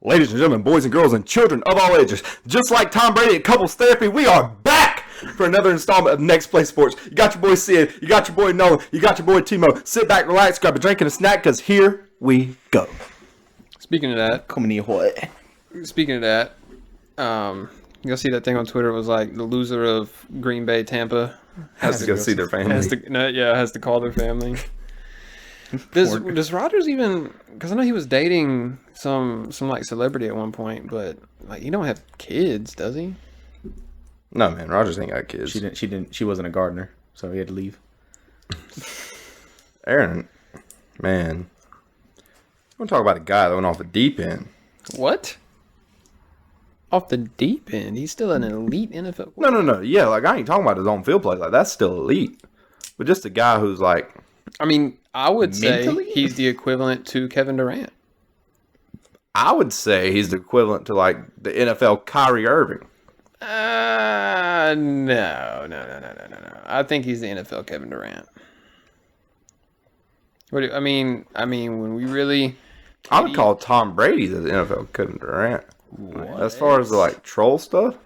Ladies and gentlemen, boys and girls, and children of all ages, just like Tom Brady at Couples Therapy, we are back for another installment of Next Play Sports. You got your boy Sid, you got your boy Nolan, you got your boy Timo. Sit back, relax, grab a drink and a snack, because here we go. Speaking of that, you'll see that thing on Twitter. It was like the loser of Green Bay, Tampa Has to go see their family. has to call their family. Does Rodgers even? Because I know he was dating some like celebrity at one point, but like he don't have kids, does he? No, man, Rodgers ain't got kids. She wasn't a gardener, so he had to leave. Aaron, man, I'm gonna talk about a guy that went off the deep end. What? Off the deep end? He's still an elite NFL. No. Yeah, like I ain't talking about his own field play. Like that's still elite, but just a guy who's like. I mean, I would Mentally? say he's the equivalent to Kevin Durant. I would say he's the equivalent to like the NFL Kyrie Irving. No. I think he's the NFL Kevin Durant. I mean, when we really, I would call Tom Brady the NFL Kevin Durant. What? As far as the like troll stuff,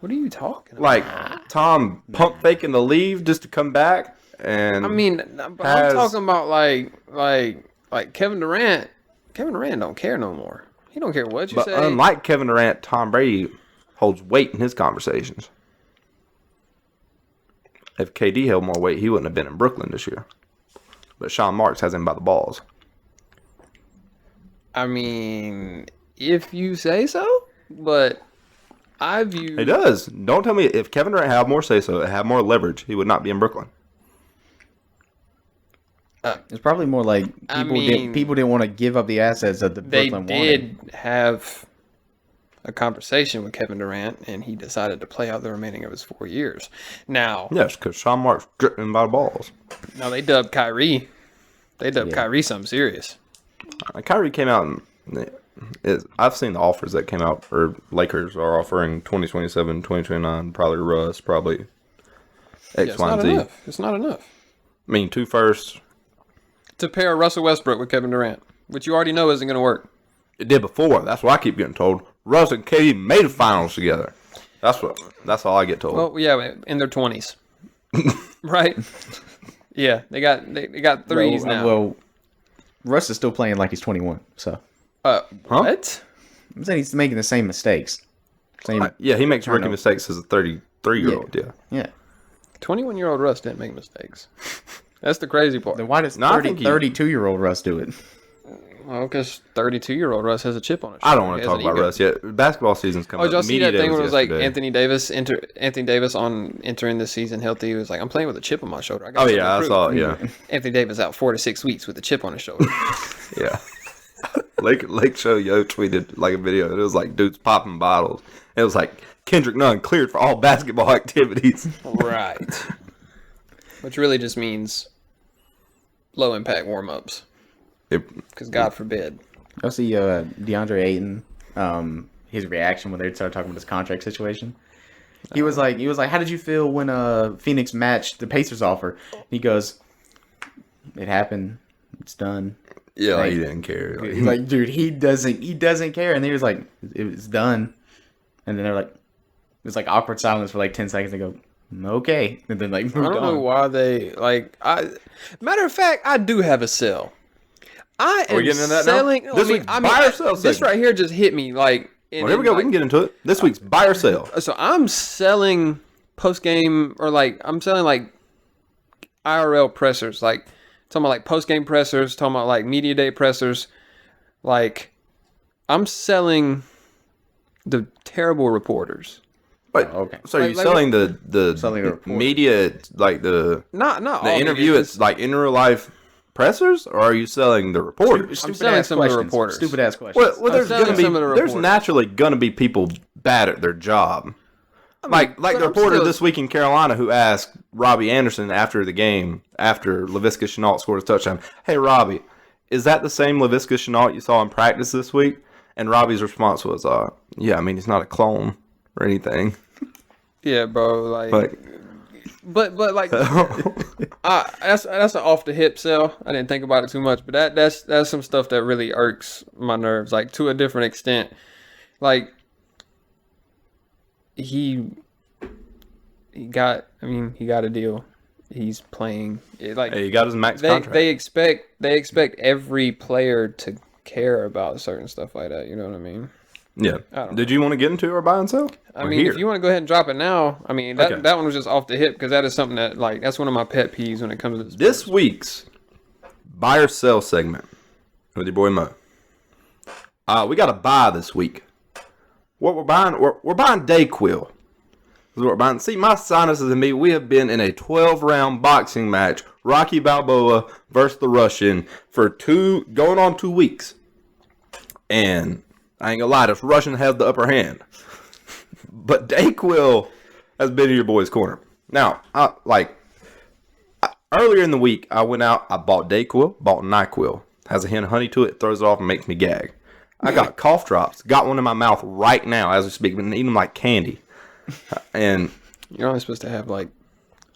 What are you talking about? like Tom pump faking the leave just to come back, and I mean, but I'm talking about like Kevin Durant. Kevin Durant don't care no more. He don't care what you but say. unlike Kevin Durant, Tom Brady holds weight in his conversations. If KD held more weight, he wouldn't have been in Brooklyn this year. But Sean Marks has him by the balls. I mean, if you say so, but I view He does. Don't tell me if Kevin Durant had more say so, had more leverage, he would not be in Brooklyn. It's probably more like people didn't want to give up the assets that the they Brooklyn did wanted. have a conversation with Kevin Durant, and he decided to play out the remaining of his 4 years. Now, Yes, because Sean Marks dripped him by the balls. now they dubbed Kyrie. They dubbed Kyrie something serious. Kyrie came out and I've seen the offers that came out, or Lakers are offering 2027, 2029, probably Russ, probably X, It's Y, not and Z. enough. It's not enough I mean, 2 firsts. to pair Russell Westbrook with Kevin Durant, which you already know isn't going to work. It did before. That's what I keep getting told. Russ and KD made the finals together. That's all I get told. Well, yeah, in their 20s, right? Yeah, they got threes now. Well, Russ is still playing like he's 21, so What? I'm saying he's making the same mistakes. Yeah, he makes rookie turnover. mistakes as a 33-year-old. Yeah. Yeah. 21-year-old Russ didn't make mistakes. That's the crazy part. Then why does No, I think he- 32-year-old Russ do it? Well, because 32-year-old Russ has a chip on his shoulder. I don't want He to has talk an about ego. Russ yet. Basketball season's coming Oh, up. did y'all see Media that day thing where it was like yesterday. Anthony Davis on entering the season healthy? He was like, I'm playing with a chip on my shoulder. I got Oh, something yeah, to I prove." saw it, yeah. Anthony Davis out 4 to 6 weeks with a chip on his shoulder. Yeah. Lake Show Yo tweeted like a video. It was like dudes popping bottles. It was like Kendrick Nunn cleared for all basketball activities. Right. Which really just means low impact warm ups. Because God forbid. I see DeAndre Ayton, his reaction when they started talking about his contract situation. He was like, how did you feel when Phoenix matched the Pacers offer? He goes, it happened. It's done. Yeah, Like, he didn't care. Like, He's like, dude, he doesn't care. And they was like, it's done. And then they're like, it's like awkward silence for like 10 seconds. They go, okay. And then like moved I don't know on. why they matter of fact, I do have a sell. I am we getting into that now? selling. This week's buy or sell This segment. right here just hit me like. well, here we go. We can get into it. This week's buy or sell. So I'm selling post game or I'm selling like IRL pressers, like talking about like post game pressers, talking about like media day pressers. Like I'm selling the terrible reporters. But, okay. So Like- you're like selling the Selling the report. media, like the Not all interview. media, It's like in real life pressers, or are you selling the reporters? I'm selling some of the reporters. Stupid ass questions. Well, there's selling gonna be some of the there's reporters. naturally gonna be people bad at their job. Like but the I'm reporter still- this week in Carolina who asked Robbie Anderson after the game, after Laviska Shenault scored a touchdown, "Hey Robbie, is that the same Laviska Shenault you saw in practice this week?" And Robbie's response was, "Yeah, I mean he's not a clone or anything." Yeah, bro. Like, but like, that's an off the hip sell. I didn't think about it too much, but that's some stuff that really irks my nerves, like to a different extent. Like he got a deal. He's playing. Like Hey, he got his max contract. They expect every player to care about certain stuff like that. You know what I mean? Yeah. don't Did you want to get into our buy and sell? I mean, if you want to go ahead and drop it now, I mean that Okay. that one was just off the hip because that is something that like that's one of my pet peeves when it comes to This week's buy or sell segment with your boy Mo. We got a buy this week. What we're buying, we're buying Dayquil. This is what we're buying. See, my sinuses and me, we have been in a 12-round boxing match, Rocky Balboa versus the Russian, for going on 2 weeks. And I ain't gonna lie, this Russian has the upper hand. But Dayquil has been in your boy's corner. Now, earlier in the week, I went out, I bought Dayquil, bought NyQuil. Has a hint of honey to it, throws it off and makes me gag. I got cough drops, got one in my mouth right now as we speak, been eating them like candy. And You're only supposed to have like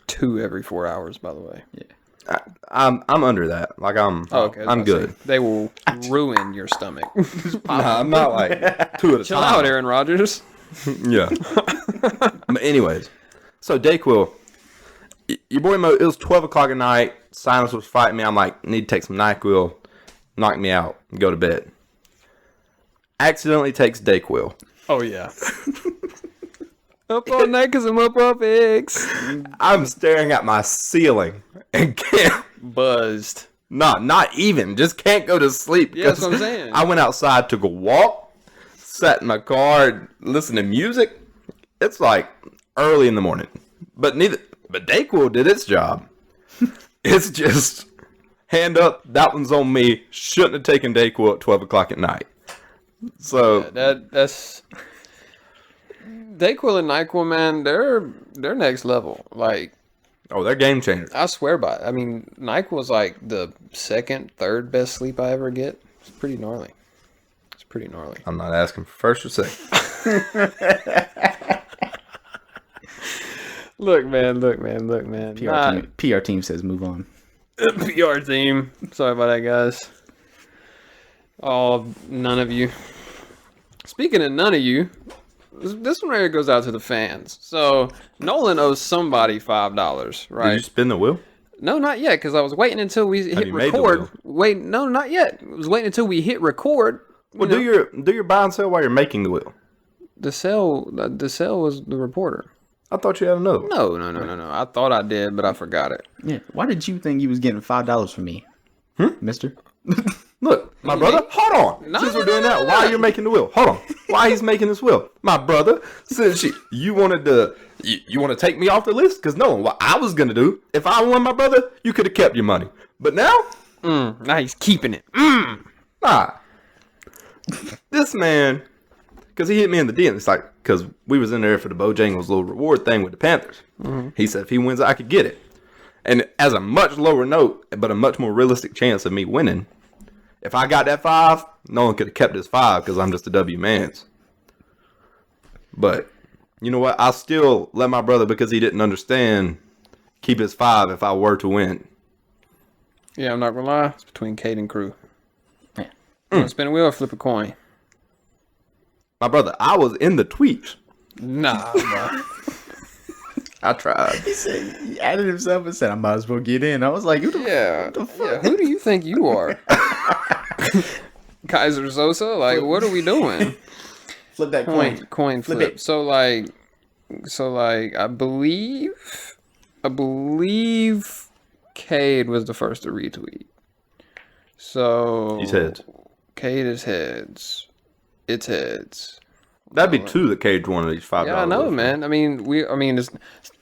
2 every 4 hours, by the way. Yeah. I'm under that. Like I'm good. They will ruin your stomach. Nah, I'm not like 2 at a Chill time. out, Aaron Rodgers. Yeah. But anyways, so Dayquil, your boy Mo, it was 12 o'clock at night. Sinus was fighting me. I'm like, need to take some NyQuil, knock me out, and go to bed. Accidentally takes Dayquil. Oh yeah. Up all night because I'm up off eggs. I'm staring at my ceiling and can't. Buzzed. Not even. Just can't go to sleep. Yeah, that's what I'm saying. I went outside, took a walk, sat in my car, listened to music. It's like early in the morning. But Dayquil did its job. It's just hand up, that one's on me. Shouldn't have taken Dayquil at 12 o'clock at night. So That's Dayquil and NyQuil, man. They're next level. Like, they're game changers. I swear by it. I mean, NyQuil is like the second, third best sleep I ever get. It's pretty gnarly. I'm not asking for first or second. Look, man. PR team says move on. PR team. Sorry about that, guys. Oh, none of you. Speaking of none of you, this one right here goes out to the fans. So Nolan owes somebody $5, right? Did you spin the wheel? No, not yet, because I was waiting until we hit you made the record. wheel? Wait, no, not yet. I was waiting until we hit record. Well, do your buy and sell while you're making the wheel. The sale was the reporter. I thought you had another one. No. I thought I did, but I forgot it. Yeah. Why did you think you was getting $5 from me, Mister? Look, my brother, hold on. No, Since no, we're doing no, that, no, why no. are you making the wheel? Hold on. Why he's making this wheel? My brother, since you wanted to, you want to take me off the list? Because no, what I was going to do, if I won my brother, you could have kept your money. But now, Now he's keeping it. nah. This man, because he hit me in the DM. It's like, because we was in there for the Bojangles little reward thing with the Panthers. He said if he wins, I could get it. And as a much lower note, but a much more realistic chance of me winning, if I got that 5, no one could have kept his 5 because I'm just a W man's. But you know what? I still let my brother, because he didn't understand, keep his 5 if I were to win. Yeah, I'm not gonna lie. It's between Cade and Crew. Yeah. Spin a wheel or flip a coin. My brother, I was in the tweets. Nah, bro. I tried. He added himself and said, I might as well get in. I was like, who the Yeah. Who do you think you are? Kaiser Sosa? Like, what are we doing? flip that Coin flip. it. So like I believe Cade was the first to retweet. So He's heads. Cade is heads. It's heads. That'd be 2 that Cage one of these $5. Yeah, I know, man. I mean,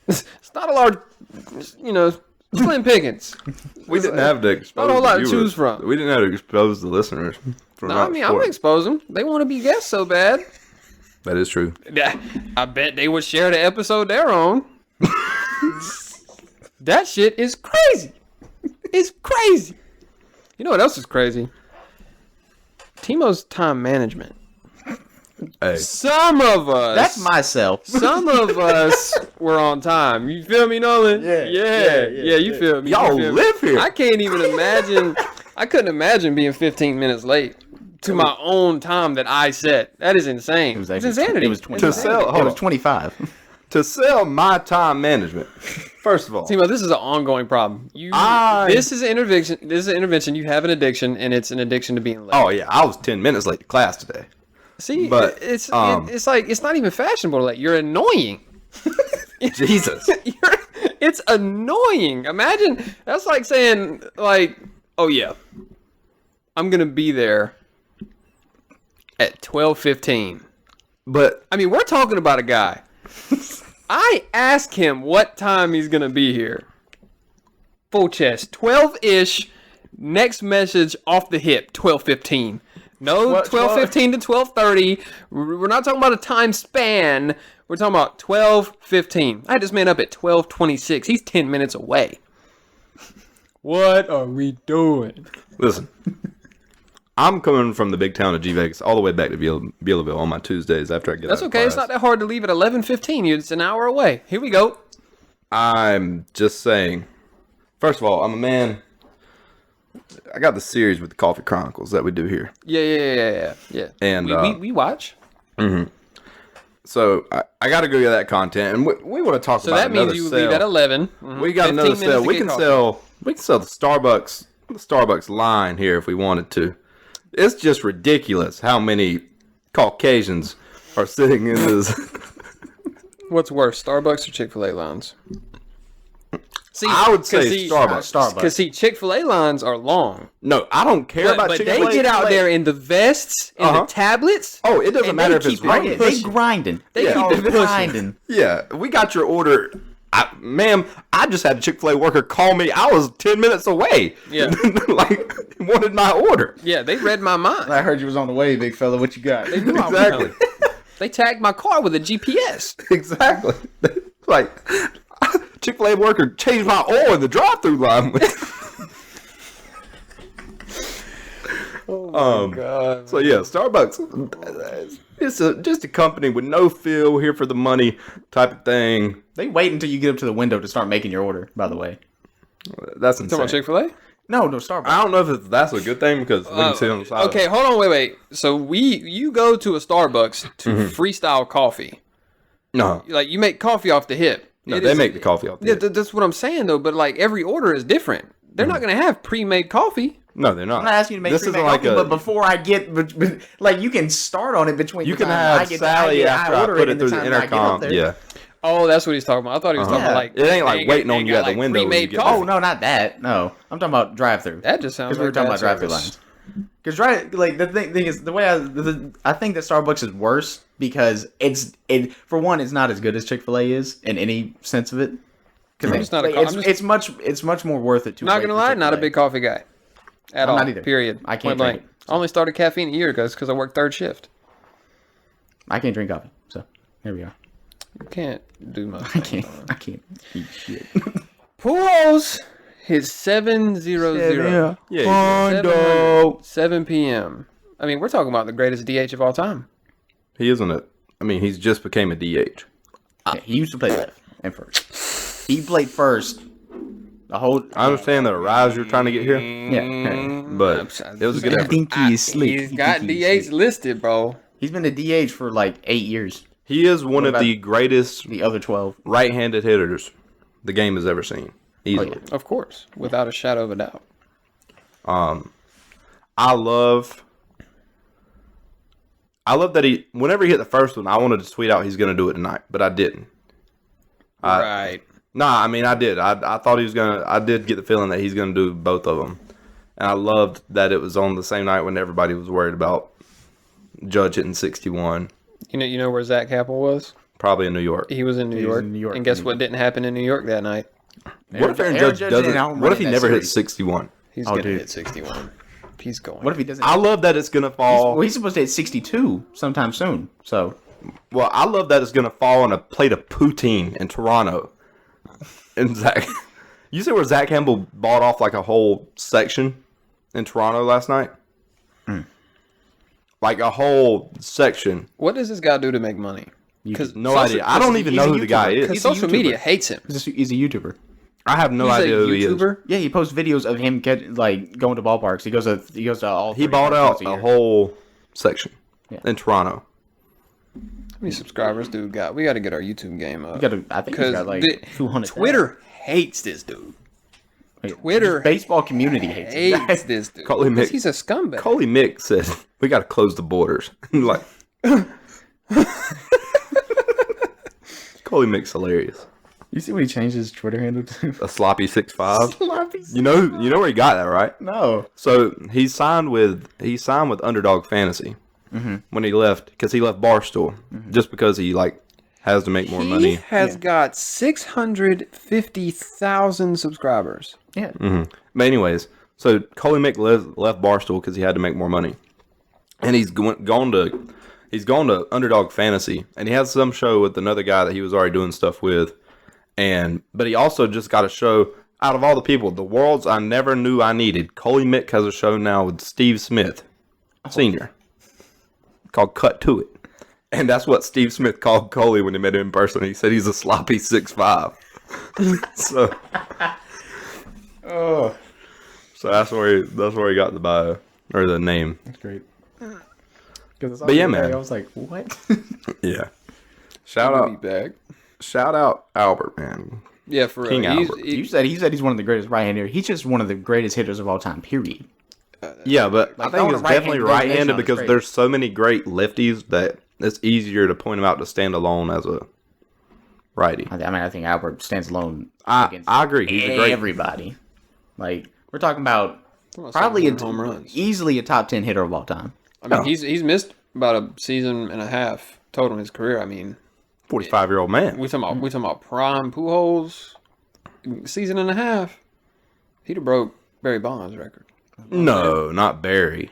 it's not a large, slim pickings. We didn't have to expose Not a whole lot the to viewers. choose from. We didn't have to expose the listeners. For No, I mean, I'm gonna expose them. They want to be guests so bad. That is true. Yeah, I bet they would share the episode they're on. That shit is crazy. It's crazy. You know what else is crazy? Timo's time management. Hey, Some of us. That's myself. Some of us were on time. You feel me, Nolan? Yeah. You feel me? y'all You feel me? live here. I can't even imagine. I couldn't imagine being 15 minutes late to my own time that I set. That is insane. It was It's actually insanity. It was It's 20. To sell- It hold was on. 25. To sell my time management, first of all, Timo, this is an ongoing problem. This is an intervention. This is an intervention. You have an addiction, and it's an addiction to being late. oh yeah, I was 10 minutes late to class today. See, but, it's like it's not even fashionable to late. You're annoying. Jesus. It's annoying. Imagine that's like saying like, oh yeah, I'm gonna be there at 12:15. But I mean, we're talking about a guy. I ask him what time he's gonna be here. Full chest, 12-ish. Next message off the hip, 12:15. No, What, 12:15 to 12:30. We're not talking about a time span. We're talking about 12:15. I had this man up at 12:26. He's 10 minutes away. What are we doing? listen, I'm coming from the big town of G Vegas all the way back to Beulahville on my Tuesdays after I get That's out of okay. It's class. not that hard to leave at 11:15. It's an hour away. Here we go. I'm just saying. First of all, I'm a man. I got the series with the Coffee Chronicles that we do here. Yeah. And, we watch. So I got to go get that content, and we want to talk So about that another means you sale. leave at 11. Mhm. We got 15 another minutes sale. to We get can coffee. sell the Starbucks line here if we wanted to. It's just ridiculous how many Caucasians are sitting in this. What's worse, Starbucks or Chick-fil-A lines? See, I would say Starbucks. Because see, Chick-fil-A lines are long, No, I don't care about but Chick-fil-A. they get out there in the vests and the tablets. Oh, it doesn't and matter they if it's keep it right. They pushing. grinding. They Yeah. keep it pushing. grinding. Yeah, we got your order. Ma'am, I just had a Chick-fil-A worker call me. I was 10 minutes away. Yeah. Like, wanted my order. Yeah, they read my mind. I heard you was on the way, big fella. What you got? They knew I was Exactly. coming. They tagged my car with a GPS. Exactly. Like, Chick-fil-A worker changed my oil in the drive-through line. God. So yeah, Starbucks. It's just a company with no feel, here for the money type of thing. They wait until you get up to the window to start making your order, by the way. That's Talking insane. about Chick-fil-A? No, Starbucks. I don't know if that's a good thing because we can see on the side. Okay, hold on, wait. So you go to a Starbucks to freestyle coffee. No, Like you make coffee off the hip. no, It they is- make the coffee off the Yeah, hip. that's what I'm saying though. But like every order is different. They're not gonna have pre-made coffee. No, they're not. I'm not asking you to make this pre-made isn't like coffee, a. but before I get, like, you can start on it between. You the can time have I Sally after I order put it and through the time that I get up intercom. there. Yeah. Oh, that's what he's talking about. I thought he was talking about Yeah. like It ain't like they waiting got- on they you got, at the like, window when you pre-made get coffee. Oh no, not that. No, I'm talking about drive-through. That just sounds Because we were like talking bad about drive-through service. lines. Because like the thing is, the way I think that Starbucks is worse because it for one, it's not as good as Chick-fil-A is in any sense of it. Because just not a- I'm just- it's much more worth it to. Not wait gonna for lie, not a Chick-fil-A. big coffee guy. At I'm all. not either. Period. I can't Point blank. drink it, I only started caffeine a year ago because I worked third shift. I can't drink coffee, so here we are. You can't do much. I can't eat shit. Pujols his 700. Yeah. 7 p.m. I mean, we're talking about the greatest DH of all time. He isn't it. I mean, he's just became a DH. Yeah, he used to play left and first. He played first. The whole. I understand the rise you're trying to get here, Yeah. but it was a good I effort. think he is slick. He's got DH listed, bro. He's been a DH for like 8 years. He is one of about the greatest The other 12. right-handed hitters the game has ever seen. Easily. yeah. Of course, without a shadow of a doubt. I love that whenever he hit the first one, I wanted to tweet out he's going to do it tonight, but I didn't. Right. Nah, I mean, I did. I thought he was going to, I did get the feeling that he's going to do both of them. And I loved that it was on the same night when everybody was worried about Judge hitting 61. You know where Zach Capel was? Probably in New York. He was in New He was York. in New York. And guess what didn't happen in New York that night? What if Aaron Aaron Judge Judge doesn't, didn't outrun what if he that never hits series. 61. 61? He's Oh, gonna dude. hit 61. He's going. What if he doesn't? I love that it's going to fall. Well, he's supposed to hit 62 sometime soon. So Well, I love that it's going to fall on a plate of poutine in Toronto. And Zach, you see where Zach Campbell bought off like a whole section in Toronto last night? like a whole section. What does this guy do to make money? Because No idea. I don't even know who the guy is. Because social media hates him. He's a YouTuber. I have no idea who he is. Yeah, he posts videos of him going to ballparks. He goes to all. He bought out a whole section in Toronto. How many subscribers dude got? We got to get our YouTube game up. I think he's got like 200. Twitter hates this dude. Twitter baseball community hates this dude. Coley Mick, He's a scumbag. Coley Mick said, we got to close the borders. Like, Coley Mick's hilarious. You see what he changed his Twitter handle to? A sloppy 6'5". Sloppy. You know where he got that, right? No. So he signed with Underdog Fantasy when he left, because he left Barstool just because he has to make more money. He has got 650,000 subscribers. Yeah. But anyways, so Coley Mick left Barstool because he had to make more money, and he's gone to Underdog Fantasy, and he has some show with another guy that he was already doing stuff with, but he also just got a show. Out of all the people, the worlds I never knew I needed, Coley Mick has a show now with Steve Smith, Sr. called Cut to It. And that's what Steve Smith called Coley when he met him in person. He said he's a sloppy 6'5". So that's where he got the bio or the name. That's great. But yeah, man. I was like, what? Yeah. Shout out Albert, man. Yeah, for King real. Albert. He said he's one of the greatest right-handers. He's just one of the greatest hitters of all time. Period. Yeah, but I think on it's a definitely right-handed right-handed designation because is there's so many great lefties that it's easier to point him out to stand alone as a righty. I think Albert stands alone. I agree. He's a great. Everybody. Like, we're talking about probably home runs. easily a top 10 hitter of all time. I mean, he's missed about a season and a half total in his career. I mean, 45-year-old man. we talking about prime Pujols, season and a half. He'd have broke Barry Bonds' record. No, not Barry.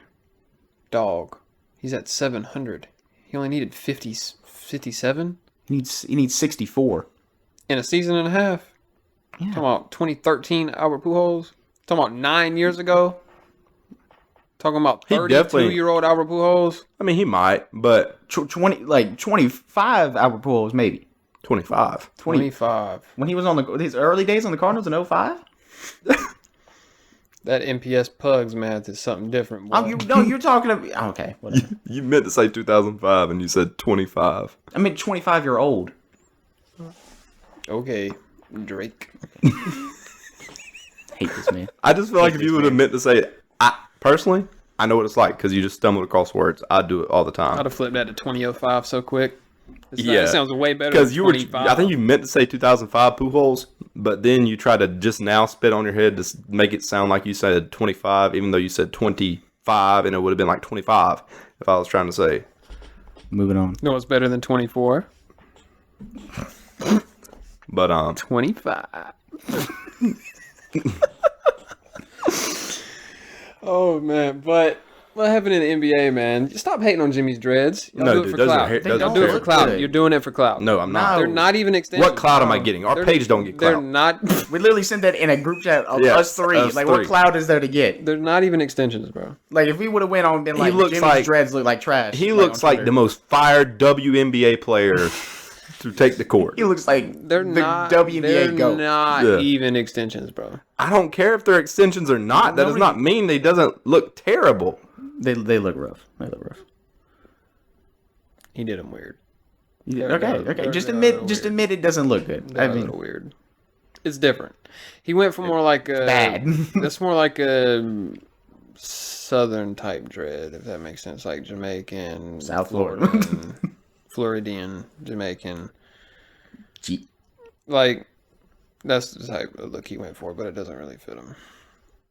Dog. He's at 700. He only needed 57 He needs 64. in a season and a half. Yeah. Talking about 2013 Albert Pujols. Talking about 9 years ago. Talking about He definitely- 32-year-old Albert Pujols. I mean, he might, but 25 Albert Pujols maybe. 25. 25. When he was on his early days on the Cardinals in 05? That NPS Pugs math is something different, boy. You're talking about... Okay, whatever. You meant to say 2005 and you said 25. I meant 25-year-old. Okay, Drake. Hate this man. I just feel like if you would have meant to say, personally, I know what it's like because you just stumbled across words. I do it all the time. I'd have flipped that to 2005 so quick. Yeah. That sounds way better Because than you were, 25. I think you meant to say 2005 Pujols, but then you try to just now spit on your head to make it sound like you said 25, even though you said 25, and it would have been like 25 if I was trying to say. Moving on. No, it's better than 24. But 25. Oh man, but what happened in the NBA, man? Stop hating on Jimmy's dreads. Y'all No, do it dude, for those are clout. hair- those Y'all are do it for terrible. clout. Good. You're doing it for clout. no, I'm not. They're not even extensions. What cloud am I getting? Our page don't get They're clout. not. We literally sent that in a group chat of Yeah, us three. us Like, three. what cloud is there to get? They're not even extensions, bro. Like, if we would have went on and been like, looks Jimmy's like- dreads look like trash. He on looks like Twitter. the most fired WNBA player to take the court. He looks like They're the not. WNBA They're GOAT. not Yeah. even extensions, bro. I don't care if they're extensions or not. That does not mean they doesn't look terrible. They look rough. They look rough. He did them weird. Okay. they're- Just they're admit weird. it doesn't look good. They're a little weird. It's different. He went for more like a bad. That's more like a southern type dread, if that makes sense, like Jamaican, South Florida. Floridian, Floridian, Jamaican. Gee. Like that's the type of look he went for, but it doesn't really fit him.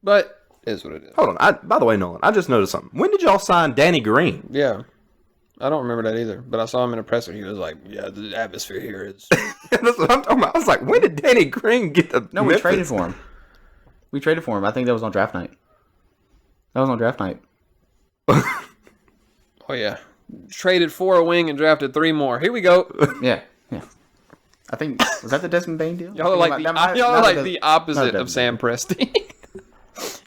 But it is what it is. Hold on. By the way, Nolan, I just noticed something. When did y'all sign Danny Green? Yeah. I don't remember that either, but I saw him in a presser. He was like, "Yeah, the atmosphere here is." That's what I'm talking about. I was like, when did Danny Green get the No, we Memphis? traded for him. We traded for him. I think that was on draft night. That was on draft night. Oh yeah, traded for a wing and drafted 3 more. Here we go. Yeah. I think was that the Desmond Bain deal? Y'all are like the opposite not of Sam Presti.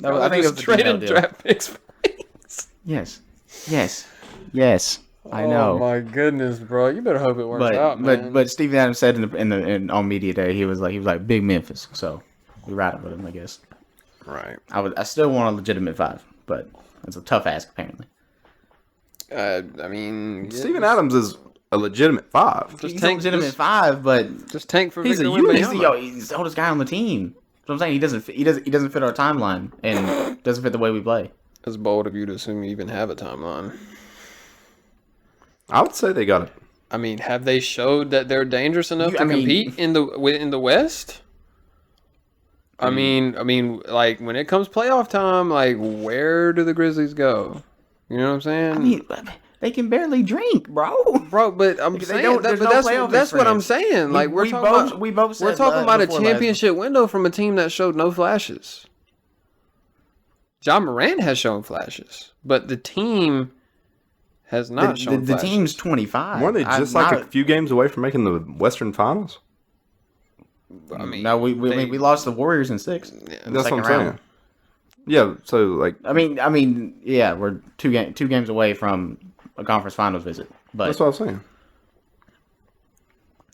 I think it was just the trading deal. draft picks for wings. Yes. Yes, I know. Oh my goodness, bro! You better hope it works out, man. But Steven Adams said on media day he was like big Memphis, so we riding with him, I guess. Right. I still want a legitimate 5, but it's a tough ask apparently. I mean, Steven Adams is a legitimate 5. Just He's tank, a legitimate just, 5, but just tank for He's Victor a unit. Wembanyama. he's the oldest guy on the team. So I'm saying he doesn't fit our timeline and doesn't fit the way we play. It's bold of you to assume you even have a timeline. I would say they got it. I mean, have they showed that they're dangerous enough to I mean- compete in the West? I mean, like when it comes playoff time, like where do the Grizzlies go? You know what I'm saying? I mean, they can barely drink, bro. bro, but I'm They saying don't- that, there's but no that's playoff that's what I'm experience. saying. Like we're talking about we both we're said talking about a before last- championship window from a team that showed no flashes. John Morant has shown flashes, but the team has not shown the flashes. team's 25. Weren't they just like a few games away from making the Western Finals? I mean, No, we they- lost the Warriors in 6. in the That's what second I'm saying. round. Yeah, so like I mean, yeah, we're two games away from a conference finals visit. But that's what I was saying.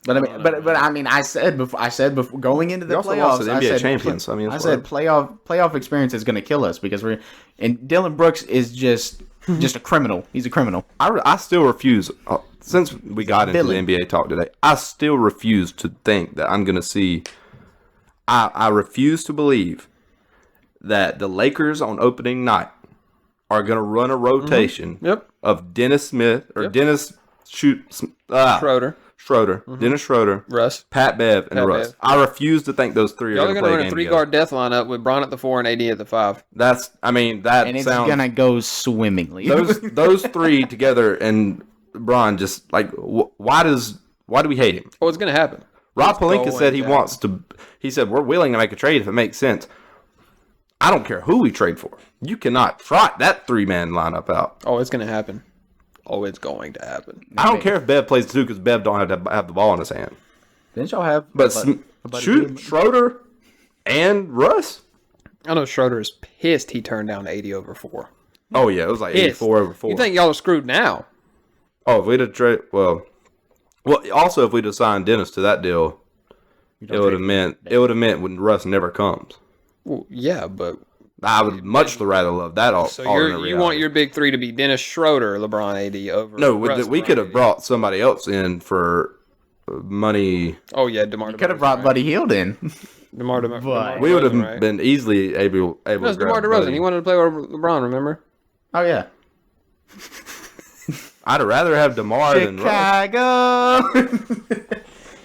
I said before going into the They also playoffs, lost to the I NBA said, champions. I mean, I it's said playoff experience is going to kill us because and Dylan Brooks is just a criminal. He's a criminal. I still refuse. Since we got into villain. the NBA talk today, I still refuse to think that I'm going to see. I refuse to believe that the Lakers on opening night are going to run a rotation Yep. of Dennis Smith or Yep. Dennis Schroeder, Schroeder, Dennis Schroeder, Russ. Pat Bev, and Pat Russ. Bev. I refuse to think those three Y'all are are going to going play to a run a game together. 3-guard death lineup with Bron at the 4 and AD at the 5. That And it's sounds going to go swimmingly. those three together and Bron just like why do we hate him? Oh, it's going to happen. Rob It's Pelinka going said he to wants to. He said we're willing to make a trade if it makes sense. I don't care who we trade for. You cannot trot that 3-man lineup out. Oh, it's going to happen. Oh, it's going to happen. I don't care if Bev plays the 2 because Bev don't have to have the ball in his hand. Didn't y'all have? But about shoot Schroeder and Russ. I know Schroeder is pissed he turned down 80 over 4. Oh yeah, it was like Pissed. 84/4. You think y'all are screwed now? Oh, if we'd have traded, well, also if we'd have signed Dennis to that deal, it would have meant when Russ never comes. Well, yeah, but I would much rather love that. so you want your big 3 to be Dennis Schroeder, LeBron, AD over? no? Russ, We LeBron, could have AD. brought somebody else in for money. Oh yeah, DeMar. Could have brought Buddy Hield in. DeMar. We would have right? been easily able No, to it's DeMar grab DeRozan. Buddy. He wanted to play with LeBron. Remember? Oh yeah, I'd rather have DeMar than Russ. Chicago.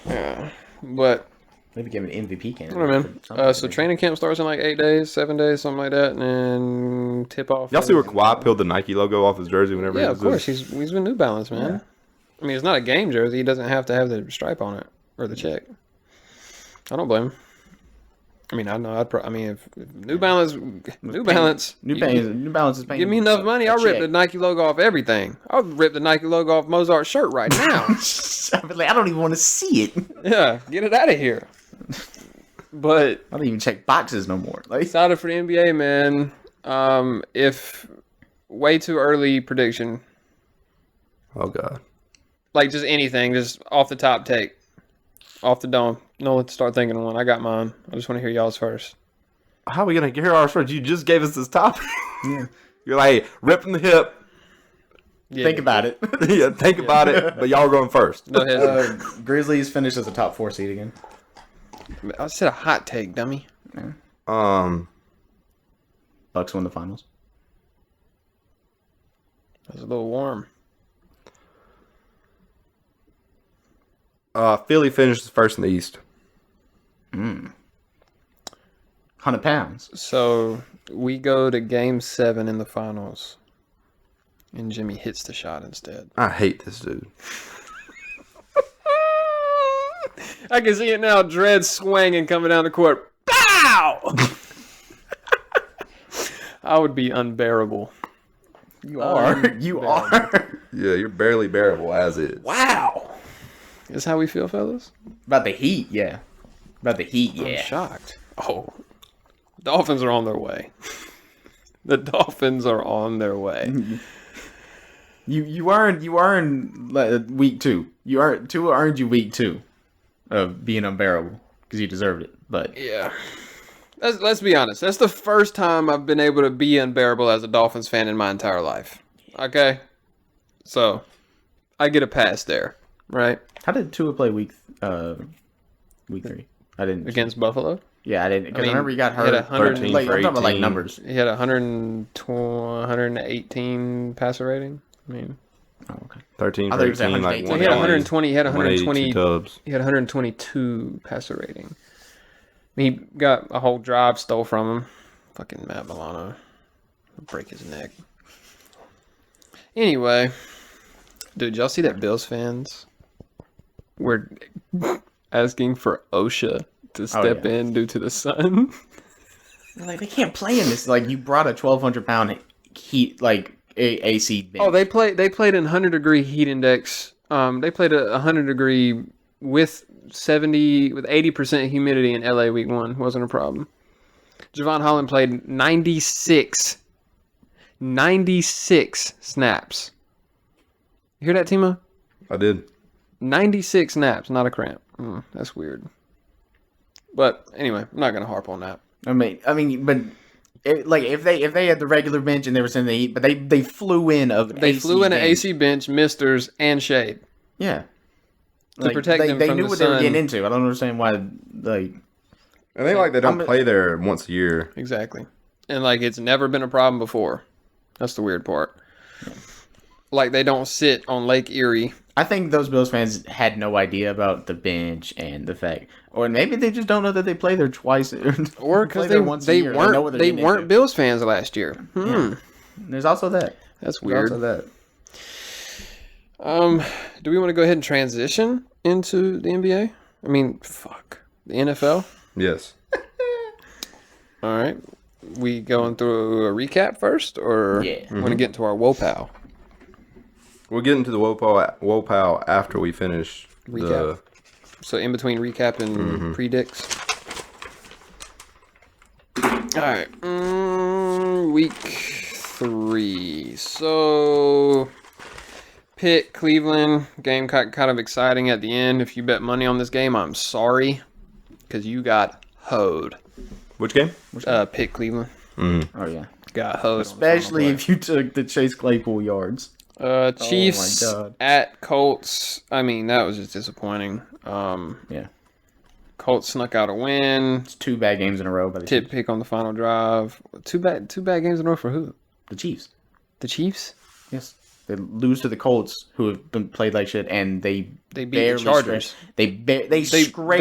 Yeah, but Maybe give him an MVP candidate. I don't know, man. So training camp starts in like 8 days, 7 days, something like that, and then tip off. Y'all see where Kawhi peeled the Nike logo off his jersey whenever? Yeah, he of was course. He's with New Balance, man. Yeah. I mean, it's not a game jersey. He doesn't have to have the stripe on it or the check. I don't blame him. I mean, I know. If New Balance, New Balance is paying. give me enough money, I'll rip check. the Nike logo off everything. I'll rip the Nike logo off Mozart's shirt right now. I don't even want to see it. Yeah, get it out of here. But I don't even check boxes no more. Like, excited for the NBA, man. If way too early prediction, Oh god. like just anything, just off the top take, off the dome. No, let's start thinking of one. I got mine. I just want to hear y'all's first. How are we gonna hear ours first? You just gave us this topic. Yeah. You're like, hey, rip from the hip. Yeah. think about it. Yeah, think about it. But y'all are going first. Go ahead. Grizzlies finished as a top 4 seed again. I said a hot take, dummy. Um, Bucks win the finals. It was a little warm. Philly finishes first in the East. 100 pounds. So we go to Game 7 in the finals, and Jimmy hits the shot instead. I hate this dude. I can see it now. Dread swinging coming down the court. Bow! I would be unbearable. You are. You are. Yeah, you're barely bearable as is. Wow. Is how we feel, fellas? About the Heat, yeah. About the Heat, I'm yeah. shocked. Oh, Dolphins are on their way. The Dolphins are on their way. You earned week 2. Tua earned you week 2 of being unbearable because you deserved it. But Yeah. Let's be honest. That's the first time I've been able to be unbearable as a Dolphins fan in my entire life. Okay? So, I get a pass there, right? how did Tua play week 3? I didn't. Against Buffalo? Yeah, I didn't. Because I mean, remember he got he had hurt. 100 Like, I'm talking about like 18. numbers. He had 118 passer rating. I mean, Oh, okay. 13 I for thought he was 18, like 118. so he had 120. He had 182 120. tubs. He had 122 passer rating. He got a whole drive stole from him. Fucking Matt Milano. Break his neck. Anyway, dude, y'all see that Bills fans were asking for OSHA to step yeah. in due to the sun? Like they can't play in this. Like you brought a 1,200-pound heat AC bench. Oh, they played in 100-degree heat index. They played a 100-degree with 80% humidity in LA week 1. Wasn't a problem. Javon Holland played 96 snaps. You hear that, Timo? I did. 96 snaps, not a cramp. That's weird. But anyway, I'm not gonna harp on that. I mean, but if they had the regular bench and they were sending the heat, but they flew in They AC flew in an bench. AC bench, misters, and shade. Yeah. To protect them they from knew the what they were sun. getting into. I don't understand why. Like, And they don't play there once a year. Exactly. And it's never been a problem before. That's the weird part. Like they don't sit on Lake Erie. I think those Bills fans had no idea about the bench and the fact, or maybe they just don't know that they play there twice, Or because they weren't Bills fans last year. Yeah. There's also that. That's There's weird. also that. Do we want to go ahead and transition into the NBA? I mean, fuck. The NFL? Yes. All right. We going through a recap first, or Yeah. want to get into our Woah? We'll get into the Wopow after we finish Recap. So in between recap and predicts. All right. Week 3. So Pitt, Cleveland game kind of exciting at the end. If you bet money on this game, I'm sorry, because you got hoed. Which game? Pitt, Cleveland Oh yeah. got hoed. Especially if you took the Chase Claypool yards. Chiefs Oh, my God. at Colts. I mean, that was just disappointing. Yeah. Colts snuck out a win. It's 2 bad games in a row by the Tip Chiefs. pick on the final drive. Two bad games in a row for who? The Chiefs. The Chiefs? Yes. They lose to the Colts, who have been played like shit, and they beat the barely Chargers. They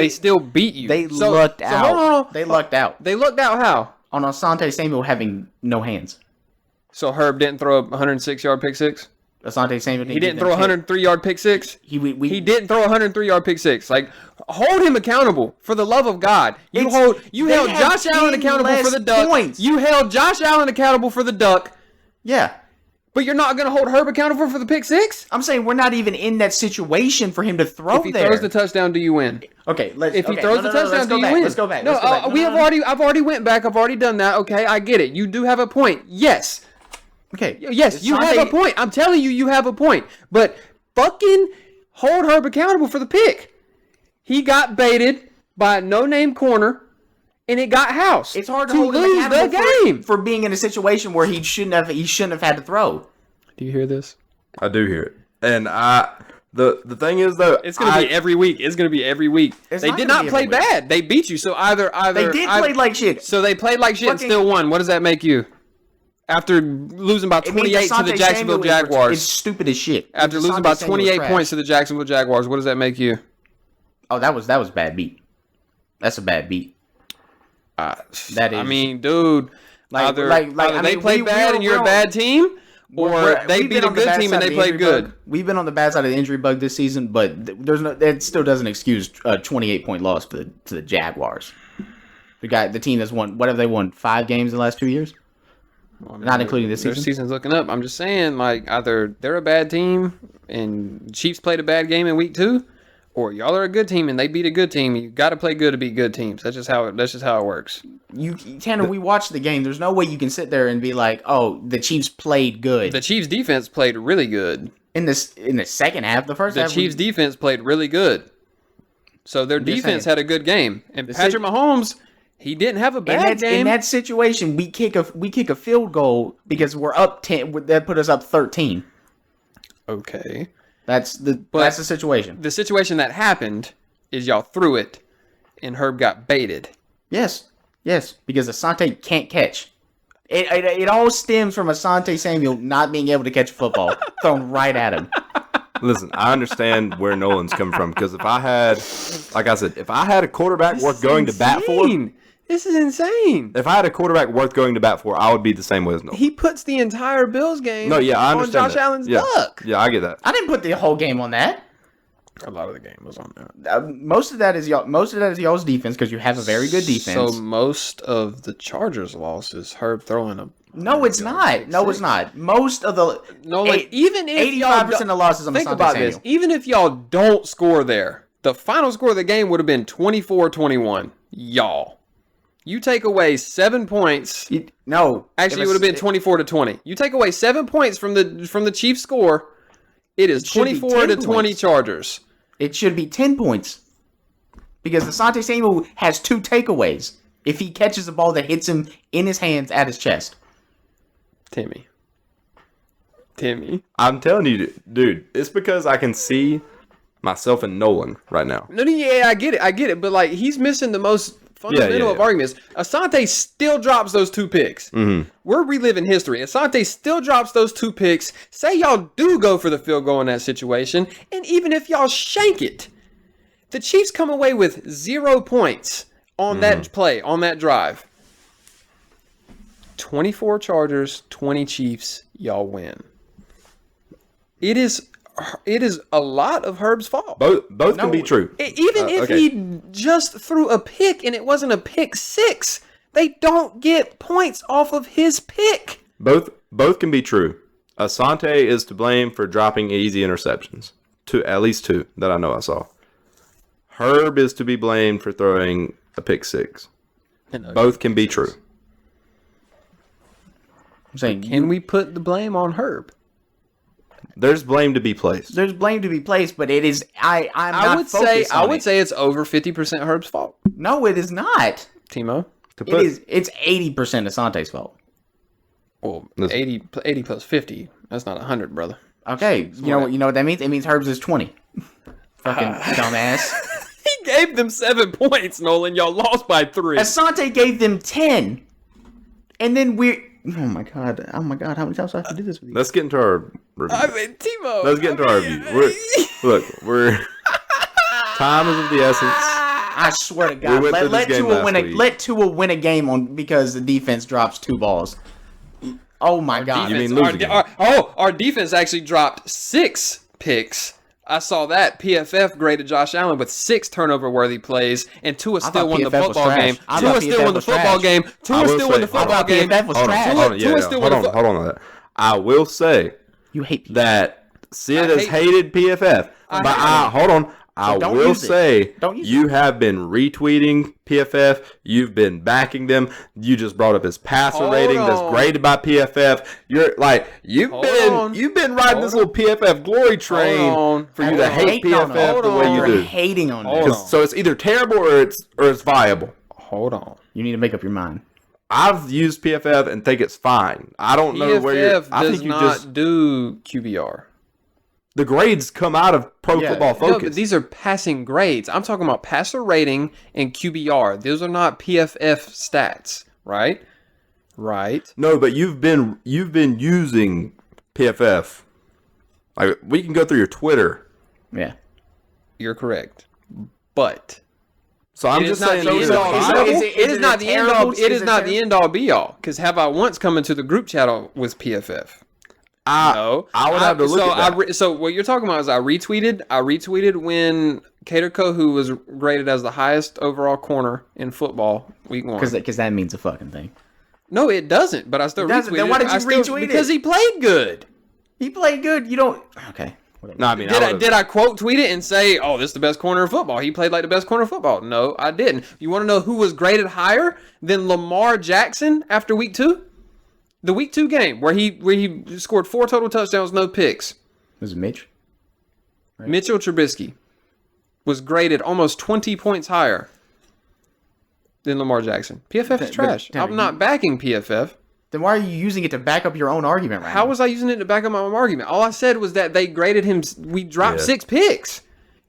still beat you. They So- lucked so out. hold on. They lucked out They looked out how? on Asante Samuel having no hands. So Herb didn't throw a 106-yard pick six? Asante Samuel He didn't throw a 103-yard pick six? He He didn't throw a 103-yard pick six. Hold him accountable, for the love of God. You They held had Josh Allen 10 accountable for less the duck. points. You held Josh Allen accountable for the duck, Yeah. but you're not going to hold Herb accountable for the pick six? I'm saying we're not even in that situation for him to throw If he there. throws the touchdown, do you win? Okay, If he throws the touchdown, do you win? Let's go back. No, Let's go back. I've already went back. I've already done that. Okay, I get it. You do have a point. Yes. Okay. Yes, you have a point. I'm telling you, you have a point. But fucking hold Herb accountable for the pick. He got baited by a no-name corner, and it got housed. It's hard to to hold him lose the accountable game. for being in a situation where he shouldn't have had to throw. Do you hear this? I do hear it. And the thing is though, It's gonna be every week. It's gonna be every week. It's They not did gonna not be play every week. bad. They beat you. So either They did play like shit. So they played like shit and Fucking- still won. What does that make you? After losing by It means 28 to the Asante Jacksonville Samuel Jaguars. It's stupid as shit. After losing Asante by Samuel 28 trash. points to the Jacksonville Jaguars, what does that make you? Oh, that was bad beat. That's a bad beat. That I is- mean, dude, either I they mean, play bad and you're a bad team, or they we've beat been a on the good bad team side and of they the play injury good. bug. We've been on the bad side of the injury bug this season, but it still doesn't excuse a 28-point loss to the Jaguars. The team that's won. What have they won? 5 games in the last 2 years, not including this Their season. season's looking up. I'm just saying, either they're a bad team and Chiefs played a bad game in week 2, or y'all are a good team and they beat a good team. You got to play good to beat good teams. That's just how it works. Tanner, we watched the game. There's no way you can sit there and be like, "Oh, the Chiefs played good." The Chiefs defense played really good. In the second half, the first half, the Chiefs defense played really good. So their defense had a good game. And Patrick Mahomes, he didn't have a bad game. In that situation, we kick a field goal because we're up 10. That put us up 13. Okay. That's the situation. The situation that happened is y'all threw it and Herb got baited. Yes, because Asante can't catch. It all stems from Asante Samuel not being able to catch a football thrown right at him. Listen, I understand where Nolan's coming from because if I had a quarterback worth going to bat for, this is insane. If I had a quarterback worth going to bat for, I would be the same way as Nolan. He puts the entire Bills game I understand on Josh that. Allen's luck. Yeah, I get that. I didn't put the whole game on that. A lot of the game was on that. Most of that is y'all's defense because you have a very good defense. So most of the Chargers' loss is Herb throwing a. No, it's not. No, it's not. Most of the even if 85% of the losses on think Asante about Samuel. this. Even if y'all don't score there, the final score of the game would have been 24-21. Y'all, you take away 7 points. No, actually, it would have been 24-20. You take away 7 points from the Chiefs' score. It is 24-20 Chargers. It should be 10 points because Asante Samuel has 2 takeaways if he catches a ball that hits him in his hands at his chest. Timmy. I'm telling you, dude, it's because I can see myself and Nolan right now. No, yeah, I get it. But, like, he's missing the most fundamental of arguments. Asante still drops those 2 picks. Mm-hmm. We're reliving history. Asante still drops those 2 picks. Say y'all do go for the field goal in that situation, and even if y'all shank it, the Chiefs come away with 0 points on that play, on that drive. 24 Chargers, 20 Chiefs, y'all win. It is a lot of Herb's fault. Both can be true. Even if he just threw a pick and it wasn't a pick 6, they don't get points off of his pick. Both can be true. Asante is to blame for dropping easy interceptions. At least 2 that I know I saw. Herb is to be blamed for throwing a pick 6. Both can be true. I'm saying, can we put the blame on Herb? There's blame to be placed. There's blame to be placed, but it is I would say it's over 50% Herb's fault. No, it is not. Timo? It's 80% Asante's fault. Well, 80 plus 50. That's not 100, brother. Okay, you know what that means? It means Herb's is 20. Fucking dumbass. He gave them 7 points, Nolan. Y'all lost by 3. Asante gave them 10. And then oh my god, how many times do I have to do this with you? Let's get into our review. Timo. Let's get into our review. Time is of the essence. I swear to God, let Tua win a game because the defense drops 2 balls. Oh my God! You mean lose again? Our defense actually dropped 6 picks. I saw that. PFF graded Josh Allen with 6 turnover-worthy plays, and Tua still won the football game. Tua still won the football game. Tua still won the football game. PFF was trash. Hold on to that. I will say you hate PFF. that Sid has hated PFF, but hold on. I will say you have been retweeting PFF. You've been backing them. You just brought up his passer rating that's graded by PFF. You're like you've been riding this little PFF glory train for you to hate PFF the way you do. Hating on it. So it's either terrible or it's viable. Hold on. You need to make up your mind. I've used PFF and think it's fine. I don't know where you're. I think you does not do QBR. The grades come out of Pro Football Focus. No, but these are passing grades. I'm talking about passer rating and QBR. Those are not PFF stats, right? Right. No, but you've been using PFF. Like we can go through your Twitter. Yeah, you're correct. But so I'm just saying it is not the end all. It is not the end all be all. Because have I once come into the group chat with PFF? No, I would have to look at that. So what you're talking about is I retweeted when Cater Kohu was graded as the highest overall corner in football week 1. Because that means a fucking thing. No, it doesn't. But I still retweeted. Then why did you retweet it? Because he played good. He played good. You don't. Okay. No, I mean, Did I quote tweet it and say, "Oh, this is the best corner in football. He played like the best corner in football"? No, I didn't. You want to know who was graded higher than Lamar Jackson after week 2? The week 2 game where he scored 4 total touchdowns, no picks. Was it Mitch? Right. Mitchell Trubisky was graded almost 20 points higher than Lamar Jackson. PFF is trash. I'm not backing PFF. Then why are you using it to back up your own argument right now? How was I using it to back up my own argument? All I said was that they graded him. We dropped 6 picks.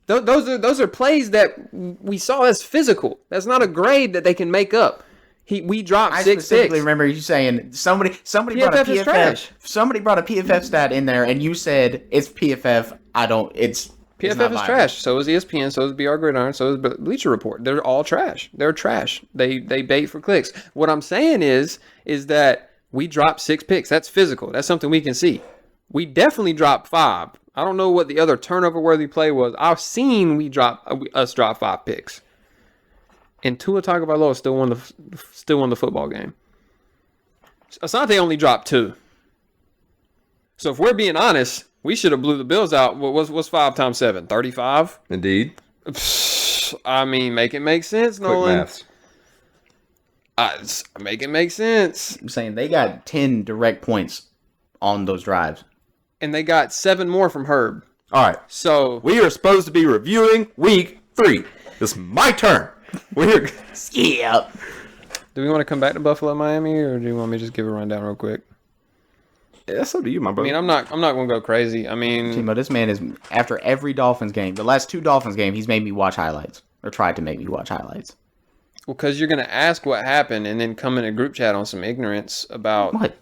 Those are plays that we saw as physical. That's not a grade that they can make up. We dropped 6 picks. I specifically remember you saying somebody brought a PFF. Somebody brought a PFF stat in there, and you said it's PFF. PFF is trash. So is ESPN. So is BR Gridiron. So is Bleacher Report. They're all trash. They're trash. They bait for clicks. What I'm saying is that we dropped 6 picks. That's physical. That's something we can see. We definitely dropped 5. I don't know what the other turnover-worthy play was. I've seen us drop 5 picks. And Tua Tagovailoa still won the football game. Asante only dropped 2. So if we're being honest, we should have blew the Bills out. What's 5 times 7? 35? Indeed. I mean, make it make sense, Nolan. Quick maths. Make it make sense. I'm saying they got 10 direct points on those drives. And they got 7 more from Herb. All right. So we are supposed to be reviewing week 3. It's my turn. We're yeah. Do we want to come back to Buffalo, Miami, or do you want me to just give a rundown real quick? Yeah, that's up to you, my brother. I mean, I'm not going to go crazy. I mean, Timo, this man is, after every Dolphins game, the last 2 Dolphins games, he's made me watch highlights, or tried to make me watch highlights. Well, because you're going to ask what happened and then come in a group chat on some ignorance about what?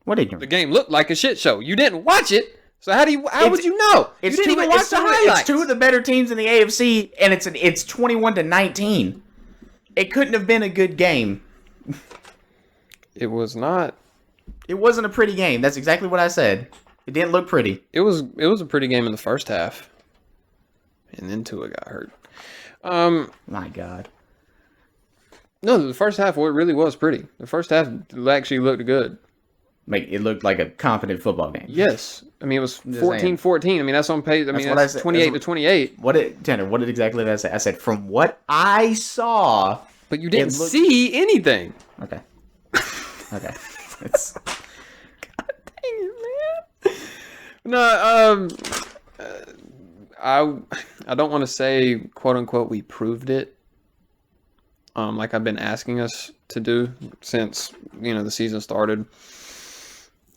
What ignorance? The game looked like a shit show. You didn't watch it, so how would you know? You didn't even watch the highlights. It's 2 of the better teams in the AFC, and it's 21-19. It couldn't have been a good game. It was not. It wasn't a pretty game. That's exactly what I said. It didn't look pretty. It was a pretty game in the first half, and then Tua got hurt. My God. No, the first half really was pretty. The first half actually looked good. It looked like a competent football game. Yes. I mean, it was 14-14. I mean, that's on pace. I mean, that's 28-28. What exactly did I say? I said, from what I saw. But you didn't see anything. Okay. Okay. It's... God dang it, man. No, I don't want to say, quote unquote, we proved it. Like I've been asking us to do since, the season started.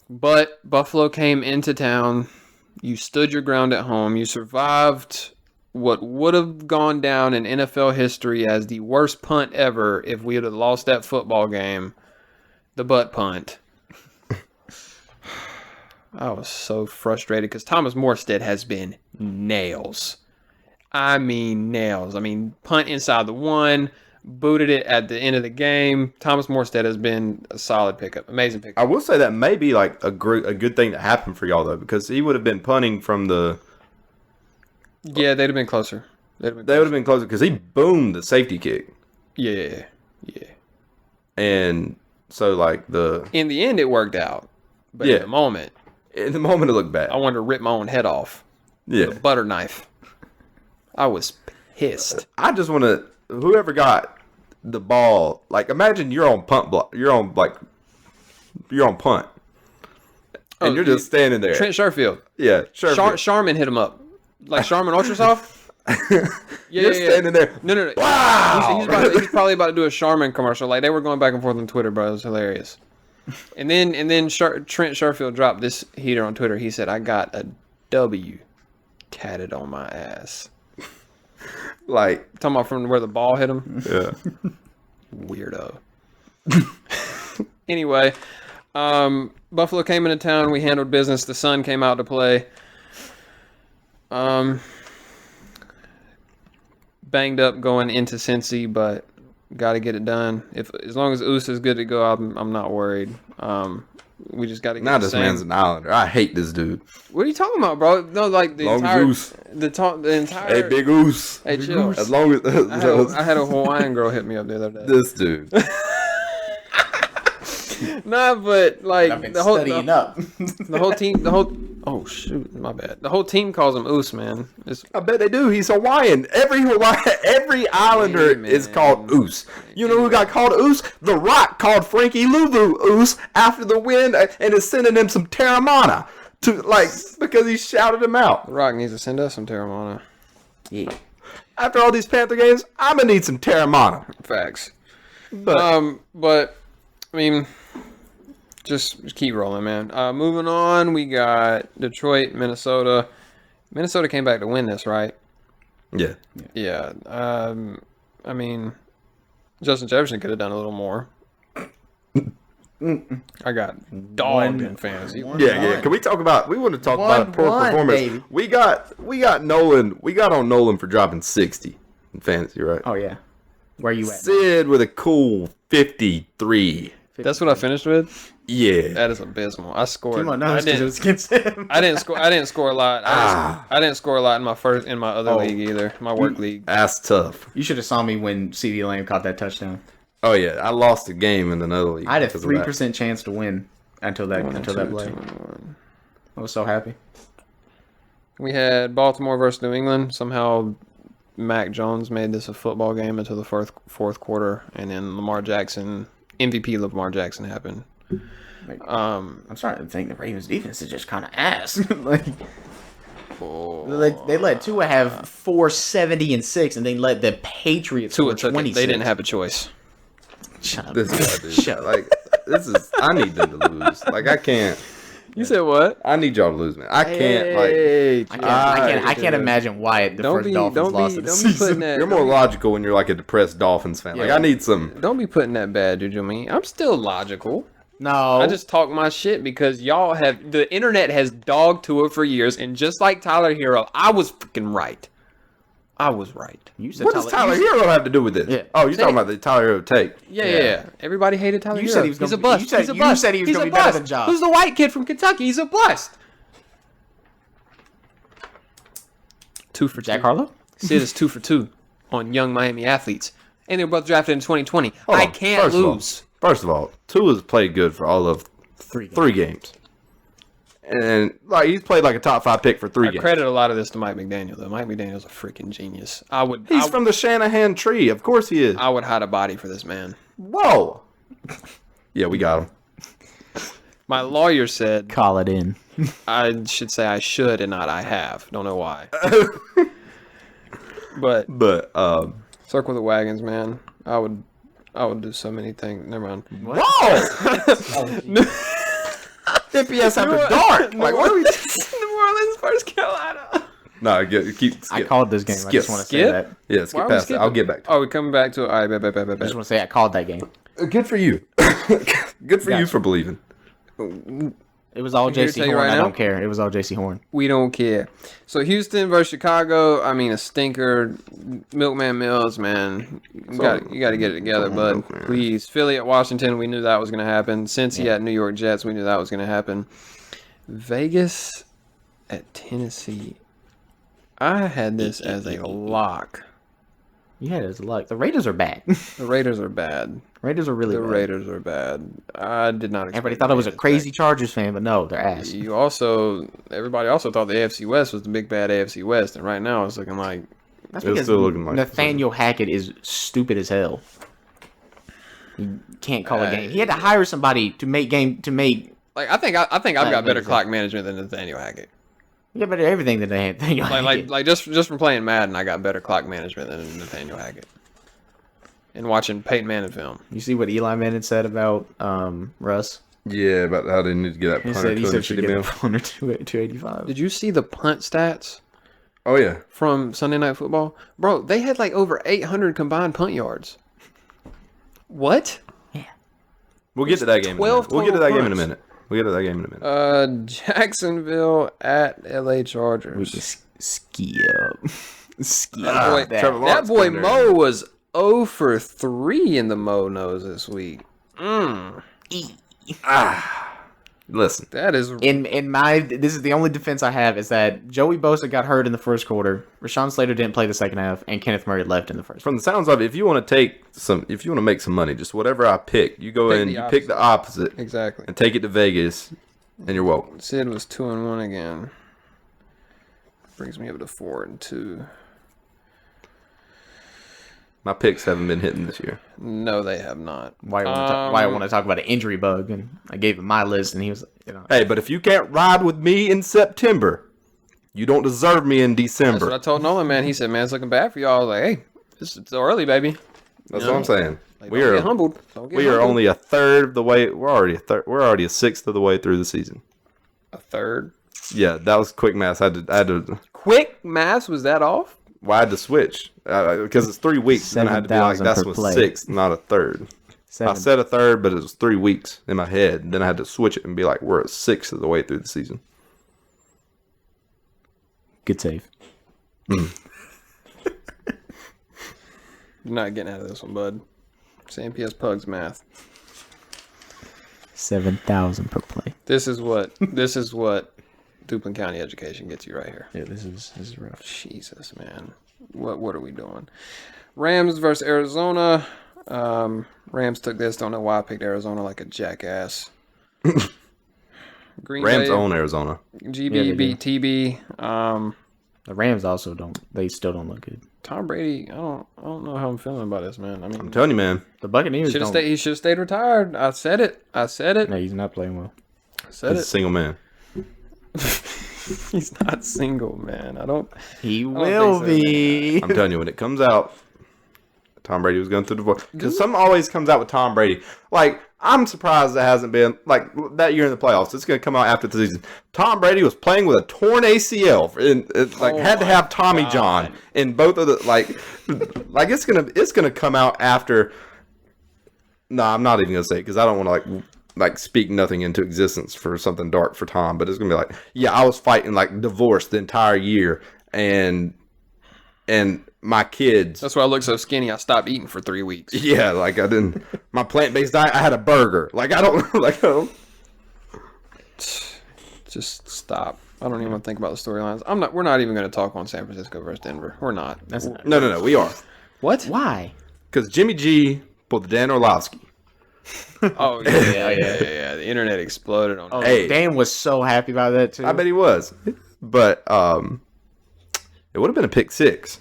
But Buffalo came into town. You stood your ground at home. You survived what would have gone down in NFL history as the worst punt ever if we had lost that football game. The butt punt. I was so frustrated because Thomas Morstead has been nails. I mean, nails. I mean, punt inside the 1. Booted it at the end of the game. Thomas Morstead has been a solid pickup. Amazing pickup. I will say that may be like a good thing to happen for y'all, though, because he would have been punting from the... Yeah, they'd have been closer. They would have been closer because he boomed the safety kick. Yeah. And so, like, in the end, it worked out. But in the moment... it looked bad. I wanted to rip my own head off. Yeah. With a butter knife. I was pissed. I just want to... Whoever got the ball, like imagine you're on punt block, you're on punt, and you're just standing there. Trent Sherfield. Yeah, Sherfield. Sharman hit him up, like Sharman Ultrasoft. You're standing there. No. Wow. He's probably about to do a Sharman commercial. Like they were going back and forth on Twitter, bro. It was hilarious. And then Trent Sherfield dropped this heater on Twitter. He said, "I got a W tatted on my ass." Like talking about from where the ball hit him. Yeah. Weirdo. Anyway, Buffalo came into town. We handled business. The sun came out to play. Banged up going into Cincy, but got to get it done. As long as Oos is good to go, I'm not worried. We just got to get now this man's an Islander. I hate this dude. What are you talking about, bro? No, like the entire entire. Hey, Big Oos. Hey, chill. As long as I had a Hawaiian girl hit me up the other day. This dude. Nah, but like I've been the whole studying up. the whole team, oh shoot, my bad. The whole team calls him Oos, man. I bet they do. He's Hawaiian. Every Islander Hey, is man. called Oos. You know who got called Oos? The Rock called Frankie Louvu Oos after the win and is sending him some Terramana because he shouted him out. The Rock needs to send us some Terramana. Yeah. After all these Panther games, I'm gonna need some Terramana. Facts. But But I mean, just keep rolling, man. Moving on, we got Detroit, Minnesota. Minnesota came back to win this, right? yeah, Yeah. I mean, Justin Jefferson could have done a little more. I got dogged in fantasy. yeah. Can we talk about? We want to talk about poor 1-1, performance. baby. We got Nolan. We got on Nolan for dropping 60 in fantasy, right? Oh yeah. Where you at? Sid with a cool 53. That's what I finished with. Yeah. That is abysmal. I scored. Come on, no, I it's 'cause it didn't. was against him. I didn't score a lot. I didn't score a lot in my other Oh. league either. My work league. That's tough. You should have saw me when CD Lamb caught that touchdown. Oh yeah, I lost a game in another league. I had a because of that. 3% chance to win until that play. I was so happy. We had Baltimore versus New England. Somehow, Mac Jones made this a football game until the fourth quarter, and then MVP Lamar Jackson happened. I'm starting to think the Ravens defense is just kind of ass. They let Tua have 470 and 6, and they let the Patriots Tua score took it. 26. They didn't have a choice. Shut up. This guy, dude. This is. I need them to lose. I can't. You said what? I need y'all to lose, man. I can't. Hey, I can't imagine why the Don't first be Dolphins lost in the don't be putting season. that. You're more logical when you're like a depressed Dolphins fan. Yeah. I need some. Don't be putting that bad juju on me. I'm still logical. No. I just talk my shit because the internet has dogged Tua for years, and just like Tyler Hero, I was freaking right. I was right. You said What does Tyler Hero have to do with this? Yeah. Oh, you're talking about the Tyler Hero take. Yeah. Everybody hated Tyler You Hero. said he was He's a gonna be- bust. you said- He's a you bust. said he was He's gonna a be better bust. than Josh. Who's the white kid from Kentucky? He's a bust. 2 for 2. Jack Harlow? Sid is 2 for 2 on young Miami athletes, and they were both drafted in 2020. Hold I on. can't lose. First of all, Tua's played good for all of 3 games. And he's played like a top 5 pick for 3 I games. credit a lot of this to Mike McDaniel, though. Mike McDaniel's a freaking genius. He's from the Shanahan tree. Of course he is. I would hide a body for this man. Whoa. Yeah, we got him. My lawyer said Call it in. I should say I should and not I have. Don't know why. But But circle the wagons, man. I would do so many things. Never mind. whoa. NPS after dark. What are we? New Orleans versus Carolina. No, keep. I Skip. called this game. I Skip. just want to say Skip? that. Yeah, Why skip are we past it. I'll skipping? get back to Oh, we're coming back to it. All right, bet. I just want to say I called that game. it. Good for you. Good for you Gotcha. for believing. It was all I'm here to JC tell you Horn. right I now. don't care. It was all JC Horn. We don't care. So Houston versus Chicago. I mean, a stinker. Milkman Mills, man. You got to get it together, bud. Milkman. Please. Philly at Washington. We knew that was going to happen. Cincy at New York Jets. We knew that was going to happen. Vegas at Tennessee. I had this as a lock. You had his luck. The Raiders are bad. The Raiders are bad. Raiders are really The bad. Raiders are bad. I did not expect Everybody thought I was a the crazy Chargers fan, but no, they're ass. Everybody also thought the AFC West was the big bad AFC West, and right now it's looking like That's It's because still looking like Nathaniel Hackett is stupid as hell. He can't call a game. He had to hire somebody to make I think I've got better amazing. clock management than Nathaniel Hackett. yeah, but everything that Nathaniel Hackett. Like just from playing Madden, I got better clock management than Nathaniel Hackett. And watching Peyton Manning film. You see what Eli Manning said about Russ? Yeah, about how they need to get that He punter said she 250 get mil. a punter 285. Did you see the punt stats Oh yeah. from Sunday Night Football? Bro, they had like over 800 combined punt yards. What? We'll get to that game. 12 We'll get to that game in a punts. minute. We'll get to that game in a minute. Jacksonville at LA Chargers. We just ski up. Ski That up. boy- Trevor That Lawrence boy been there. Mo was 0 for 3 in the Mo nose this week. Listen, That is In my, this is the only defense I have is that Joey Bosa got hurt in the first quarter. Rashawn Slater didn't play the second half, and Kenneth Murray left in the first. from the sounds of it, if you want to make some money, just whatever I pick, you go in, you pick the opposite, exactly. and take it to Vegas, and you're welcome. Sid was 2-1 again. Brings me up to 4-2. My picks haven't been hitting this year. No, they have not. Why I want to talk about an injury bug, and I gave him my list, and he was, Hey, but if you can't ride with me in September, you don't deserve me in That's December. what I told Nolan, man. He said, man, it's looking bad for y'all. I was like, hey, it's still early, baby. That's what I'm saying. Like, we don't are get humbled. Don't get we are humbled. only a third of the way. We're already a sixth of the way through the season. A third. Yeah, that was quick math. I had to Quick maths, was that off? Well, I had to switch because it's 3 weeks. And I had to be like, 7,000 that's per was play. sixth, not a third. I said a third, but it was 3 weeks in my head. Then I had to switch it and be like, we're a sixth of the way through the season. good save. You're not getting out of this one, bud. It's NPS Pugs math. 7,000 per play. This is what Duplin County education gets you right here. Yeah, this is rough. Jesus, man. What are we doing? Rams versus Arizona. Rams took this. Don't know why I picked Arizona like a jackass. Green Rams Bay, own Arizona. GB they beat TB. The Rams also still don't look good. Tom Brady. I don't know how I'm feeling about this, man. I mean, I'm telling you, man. The Buccaneers he should have stayed retired. I said it. No, he's not playing well. Said He's a it. single man. He's not single, man. He don't will think so, be. I'm telling you, when it comes out, Tom Brady was going through divorce. Because something always comes out with Tom Brady. Like, I'm surprised it hasn't been, like, that year in the playoffs. It's going to come out after the season. Tom Brady was playing with a torn ACL. Had to have Tommy John in both of the, like it's gonna come out after. No, I'm not even going to say it because I don't want to, like speak nothing into existence for something dark for Tom, but it's gonna be like, yeah, I was fighting like divorce the entire year, and my kids. That's why I look so skinny. I stopped eating for 3 weeks. Yeah, like I didn't. My plant-based diet, I had a burger. Like I don't. Just stop. I don't even want to think about the storylines. We're not even going to talk on San Francisco versus Denver. We're not. No. We are What? Why? because Jimmy G pulled the Dan Orlovsky. Oh yeah. The internet exploded on. Oh, Hey. Dan was so happy about that too. I bet he was, but it would have been a pick six.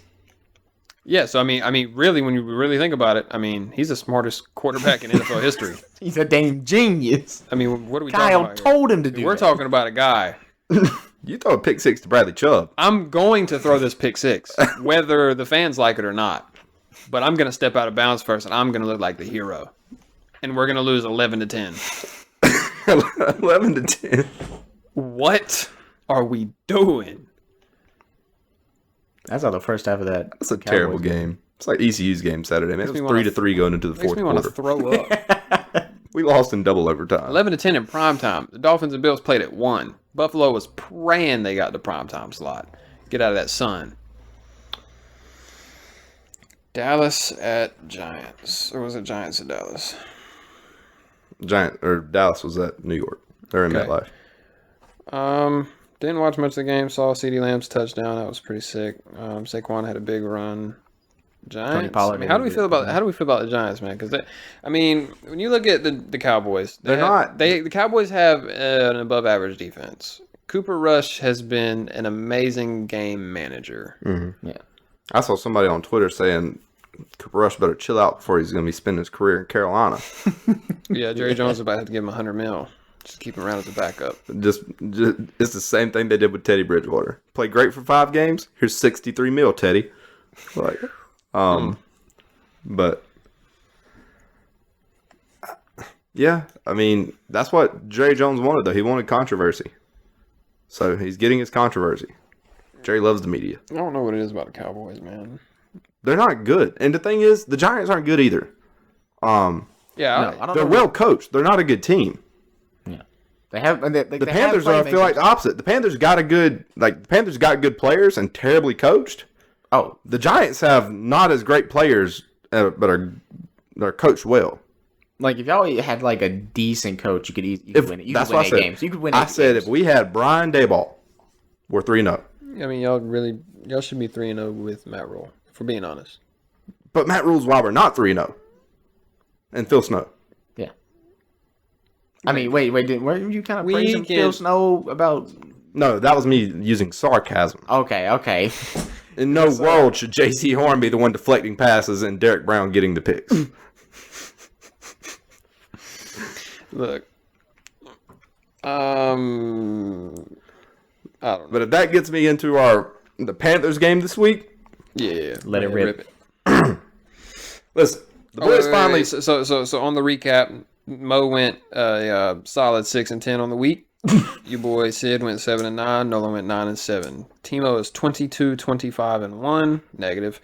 Yeah. So I mean, really, when you really think about it, I mean, he's the smartest quarterback in NFL history. He's a damn genius. I mean, what are we Kyle talking about? told him to do We're that. talking about a guy. You throw a pick six to Bradley Chubb. I'm going to throw this pick six, whether the fans like it or not. But I'm going to step out of bounds first, and I'm going to look like the hero. And we're going to lose 11-10. 11-10. What are we doing? That's how the first half of that. That's a terrible game. It's like ECU's game Saturday. Man, it was 3-3 going into the Makes fourth me want to quarter. throw up. We lost in double overtime. 11-10 in prime time. The Dolphins and Bills played at 1. Buffalo was praying they got the prime time slot. Get out of that sun. Dallas at Giants. Or was it Giants at Dallas? Dallas was at New York. They're in Okay. MetLife. Didn't watch much of the game. Saw CeeDee Lamb's touchdown. That was pretty sick. Saquon had a big run. Giants. Pollard I mean, how do we did feel good. about the Giants, man? Because when you look at the Cowboys, They're the Cowboys have an above average defense. Cooper Rush has been an amazing game manager. Yeah. I saw somebody on Twitter saying Cooper Rush better chill out before he's going to be spending his career in Carolina. Yeah, Jerry Jones is about to have to give him $100 million. Just keep him around as a backup. just it's the same thing they did with Teddy Bridgewater. Played great for 5 games. Here's $63 million, Teddy. Like, but yeah, I mean that's what Jerry Jones wanted though. He wanted controversy, so he's getting his controversy. Jerry loves the media. I don't know what it is about the Cowboys, man. They're not good, and the thing is, the Giants aren't good either. Yeah, I don't They're know. well coached. They're not a good team. Yeah. They have The Panthers are, I feel like, the opposite. The Panthers got good players and terribly coached. Oh, The Giants have not as great players, but are coached well. Like if y'all had like a decent coach, you could win it. You That's could what I win 8 said. games. You could win. I 8 said games. if we had Brian Daboll, we're 3-0. I mean, y'all should be 3-0 with Matt Rule, if we're being honest. But Matt Rule's why we're not 3-0. And Phil Snow. Yeah. I mean, wait. Were you kind of We praising can- Phil Snow about? No, that was me using sarcasm. Okay. In no world should J.C. Horn be the one deflecting passes and Derek Brown getting the picks. Look, I don't know. But if that gets me into the Panthers game this week, Yeah, Let it rip. listen, the boys finally. So on the recap, Mo went solid 6-10 on the week. Your boy Sid went 7-9. Nolan went 9-7. Timo is 22-25-1. Negative.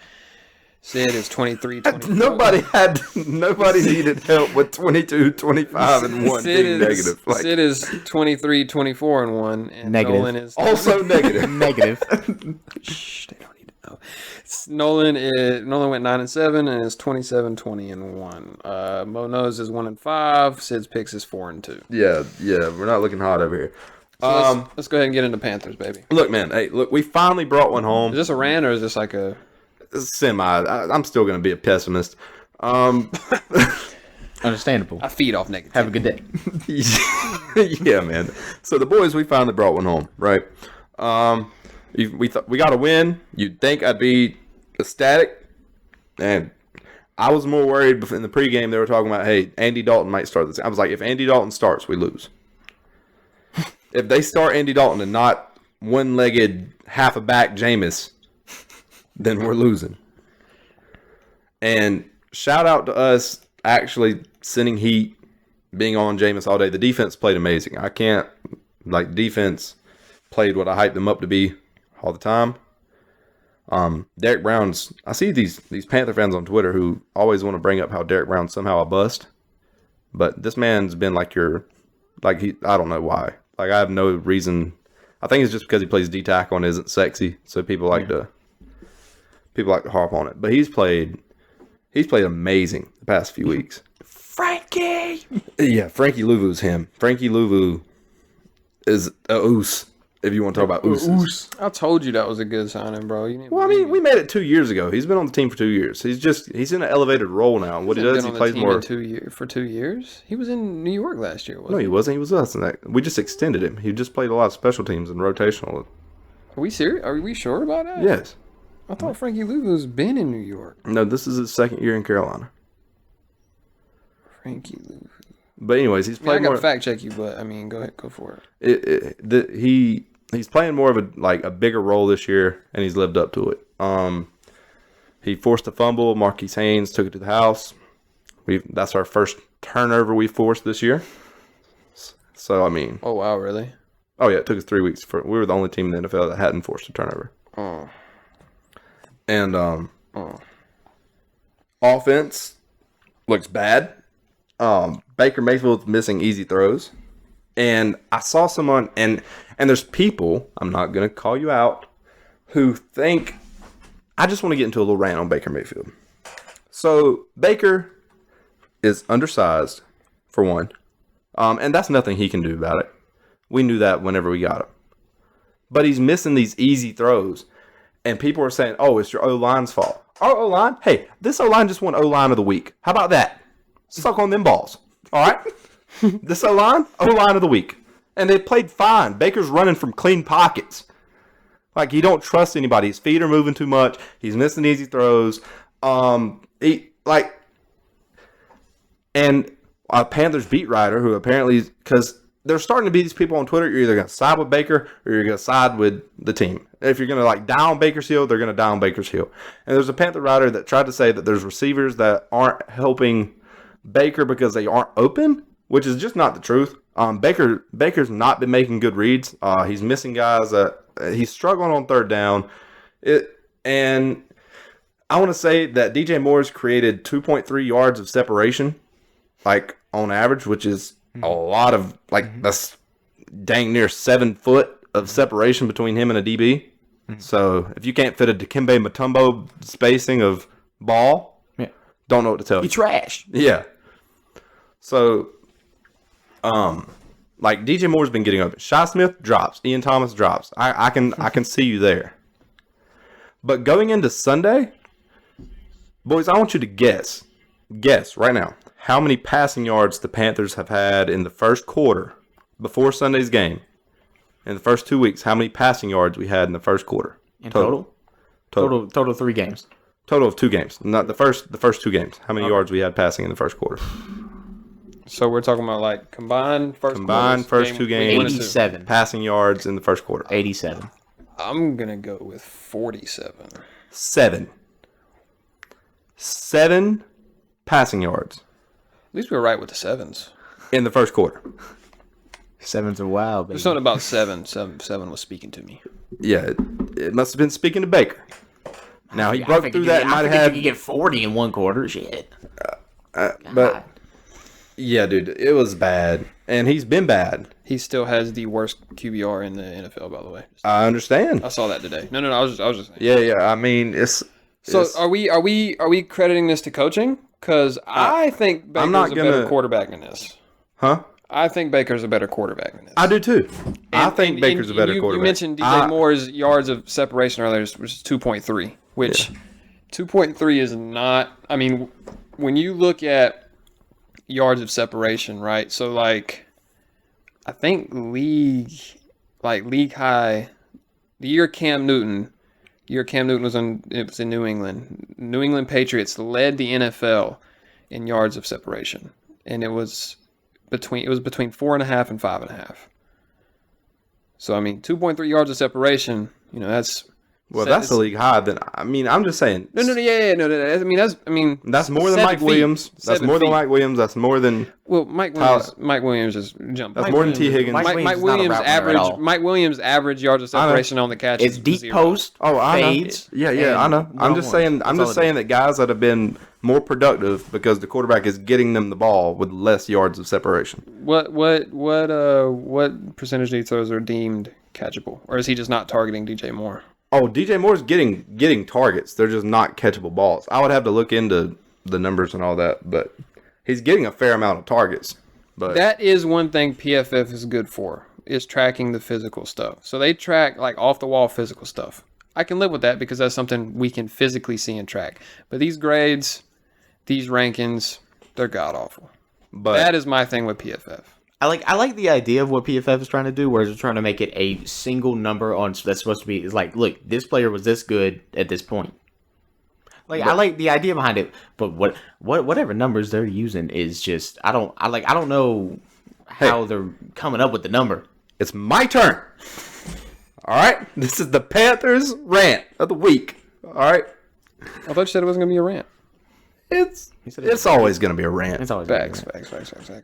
Sid is 23-24. Nobody needed help with 22, 25, and 1 being negative. Like, Sid is 23-24-1, and Negative. Nolan is also negative. Negative. Shh, they don't need to know. Nolan went 9-7 and is 27-20-1. Mo knows is 1-5. Sid's picks is 4-2. Yeah, we're not looking hot over here. So let's go ahead and get into Panthers, baby. Look, man. Hey, look, we finally brought one Is home. this a rant or is this like a? Semi. I'm still going to be a pessimist. Understandable. I feed off negativity. Have a good day. Yeah, man. So the boys, we finally brought one home, right? We got a win. You'd think I'd be ecstatic, and I was more worried in the pregame. They were talking about, hey, Andy Dalton might start this. I was like, if Andy Dalton starts, we lose. If they start Andy Dalton and not one-legged, half-a-back Jameis, then we're losing. And shout out to us actually sending heat, being on Jameis all day. The defense played amazing. Defense played what I hyped them up to be all the time. Derek Brown's, I see these Panther fans on Twitter who always want to bring up how Derek Brown's somehow a bust. But this man's been I don't know why. Like, I have no reason. I think it's just because he plays D-tackle and isn't sexy. So people like to harp on it. But he's played amazing the past few weeks. Frankie. Yeah, Frankie Louvu's him. Frankie Louvu is a oos, if you want to talk about ooses. I told you that was a good signing, bro. You Well, I mean, we made it 2 years ago. He's been on the team for 2 years. He's in an elevated role now. And what he does, he plays more. For 2 years. He was in New York last year. No, he wasn't. He was us. We just extended him. He just played a lot of special teams and rotational. Are we serious? Are we sure about that? Yes. I thought Frankie Louvu's been in New York. No, this is his second year in Carolina. Frankie Louvu. But anyways, he's I played gotta more. fact check you, but I mean, go ahead, go for it. He's playing more of a bigger role this year, and he's lived up to it. He forced a fumble. Marquise Haynes took it to the house. That's our first turnover we forced this year. So I mean, Oh wow, really? oh yeah, it took us 3 weeks we were the only team in the NFL that hadn't forced a turnover. Oh. And offense looks bad. Baker Mayfield's missing easy throws. And I saw someone, and there's people, I'm not going to call you out, who think, I just want to get into a little rant on Baker Mayfield. So, Baker is undersized, for one. And that's nothing he can do about it. We knew that whenever we got him. But he's missing these easy throws. And people are saying, oh, it's your O-line's fault. Our O-line? Hey, this O-line just won O-line of the week. How about that? Suck on them balls. All right? This O-line of the week. And they played fine. Baker's running from clean pockets. Like, he don't trust anybody. His feet are moving too much. He's missing easy throws. And a Panthers beat writer who apparently, because there's starting to be these people on Twitter, you're either going to side with Baker or you're going to side with the team. If you're going to down Baker's heel, they're going to down Baker's heel. And there's a Panther writer that tried to say that there's receivers that aren't helping Baker because they aren't open, which is just not the truth. Baker's not been making good reads. He's missing guys. He's struggling on third down. And I want to say that DJ Moore's created 2.3 yards of separation, on average, which is a lot of, that's dang near 7 foot of separation between him and a DB. So if you can't fit a Dikembe Mutombo spacing of ball, don't know what to tell you. He trash. Yeah. So, like DJ Moore's been getting open. Shi Smith drops. Ian Thomas drops. I can see you there. But going into Sunday, boys, I want you to guess right now how many passing yards the Panthers have had in the first quarter before Sunday's game. In the first 2 weeks, how many passing yards we had in the first quarter? In total 3 games. Total of 2 games. Not the first 2 games. How many yards we had passing in the first quarter? So we're talking about like combined first 2 games. 87 passing yards in the first quarter. 87. I'm gonna go with 47. 7 passing yards At least we were right with the sevens. in the first quarter. 7's a wow, baby. There's something about seven. Seven was speaking to me. Yeah, it must have been speaking to Baker. Now he broke through that and might have you had. could get 40 in one quarter. Shit. But yeah, dude, it was bad, and he's been bad. He still has the worst QBR in the NFL, by the way. I understand. I saw that today. No, I was just saying. Yeah. I mean, So are we crediting this to coaching? Because I think Baker's not a better gonna- quarterback than this. huh? I think Baker's a better quarterback than this. I do too. I think Baker's a better quarterback. You mentioned DJ Moore's yards of separation earlier, which is 2.3, which 2.3 is not. I mean, when you look at yards of separation, right? So like, I think league high, the year Cam Newton was in New England. New England Patriots led the NFL in yards of separation, and it was between 4.5 and 5.5. So I mean, 2.3 yards of separation. You know, that's the league high. Then I mean, I'm just saying. No. I mean, That's more than Mike Williams. That's more than Mike Williams. That's more than. Well, Mike Williams is jumped. That's more than T. Higgins. Mike Williams average yards of separation on the catch. It's deep post. I know. Fades. Yeah, I know. I'm just saying that guys that have been more productive because the quarterback is getting them the ball with less yards of separation. What percentage of these throws are deemed catchable, or is he just not targeting DJ Moore? Oh, DJ Moore's getting targets. They're just not catchable balls. I would have to look into the numbers and all that, but he's getting a fair amount of targets. But that is one thing PFF is good for, is tracking the physical stuff. So they track like off the wall physical stuff. I can live with that because that's something we can physically see and track. But these grades, these rankings, they're god awful. But that is my thing with PFF. I like the idea of what PFF is trying to do, where it's trying to make it a single number on that's supposed to be. It's like, look, this player was this good at this point. Like, I like the idea behind it, but whatever numbers they're using is just I don't know how they're coming up with the number. it's my turn. All right, this is the Panthers rant of the week. All right, I thought you said it wasn't going to be a rant. It's always going to be a rant. It's always Facts.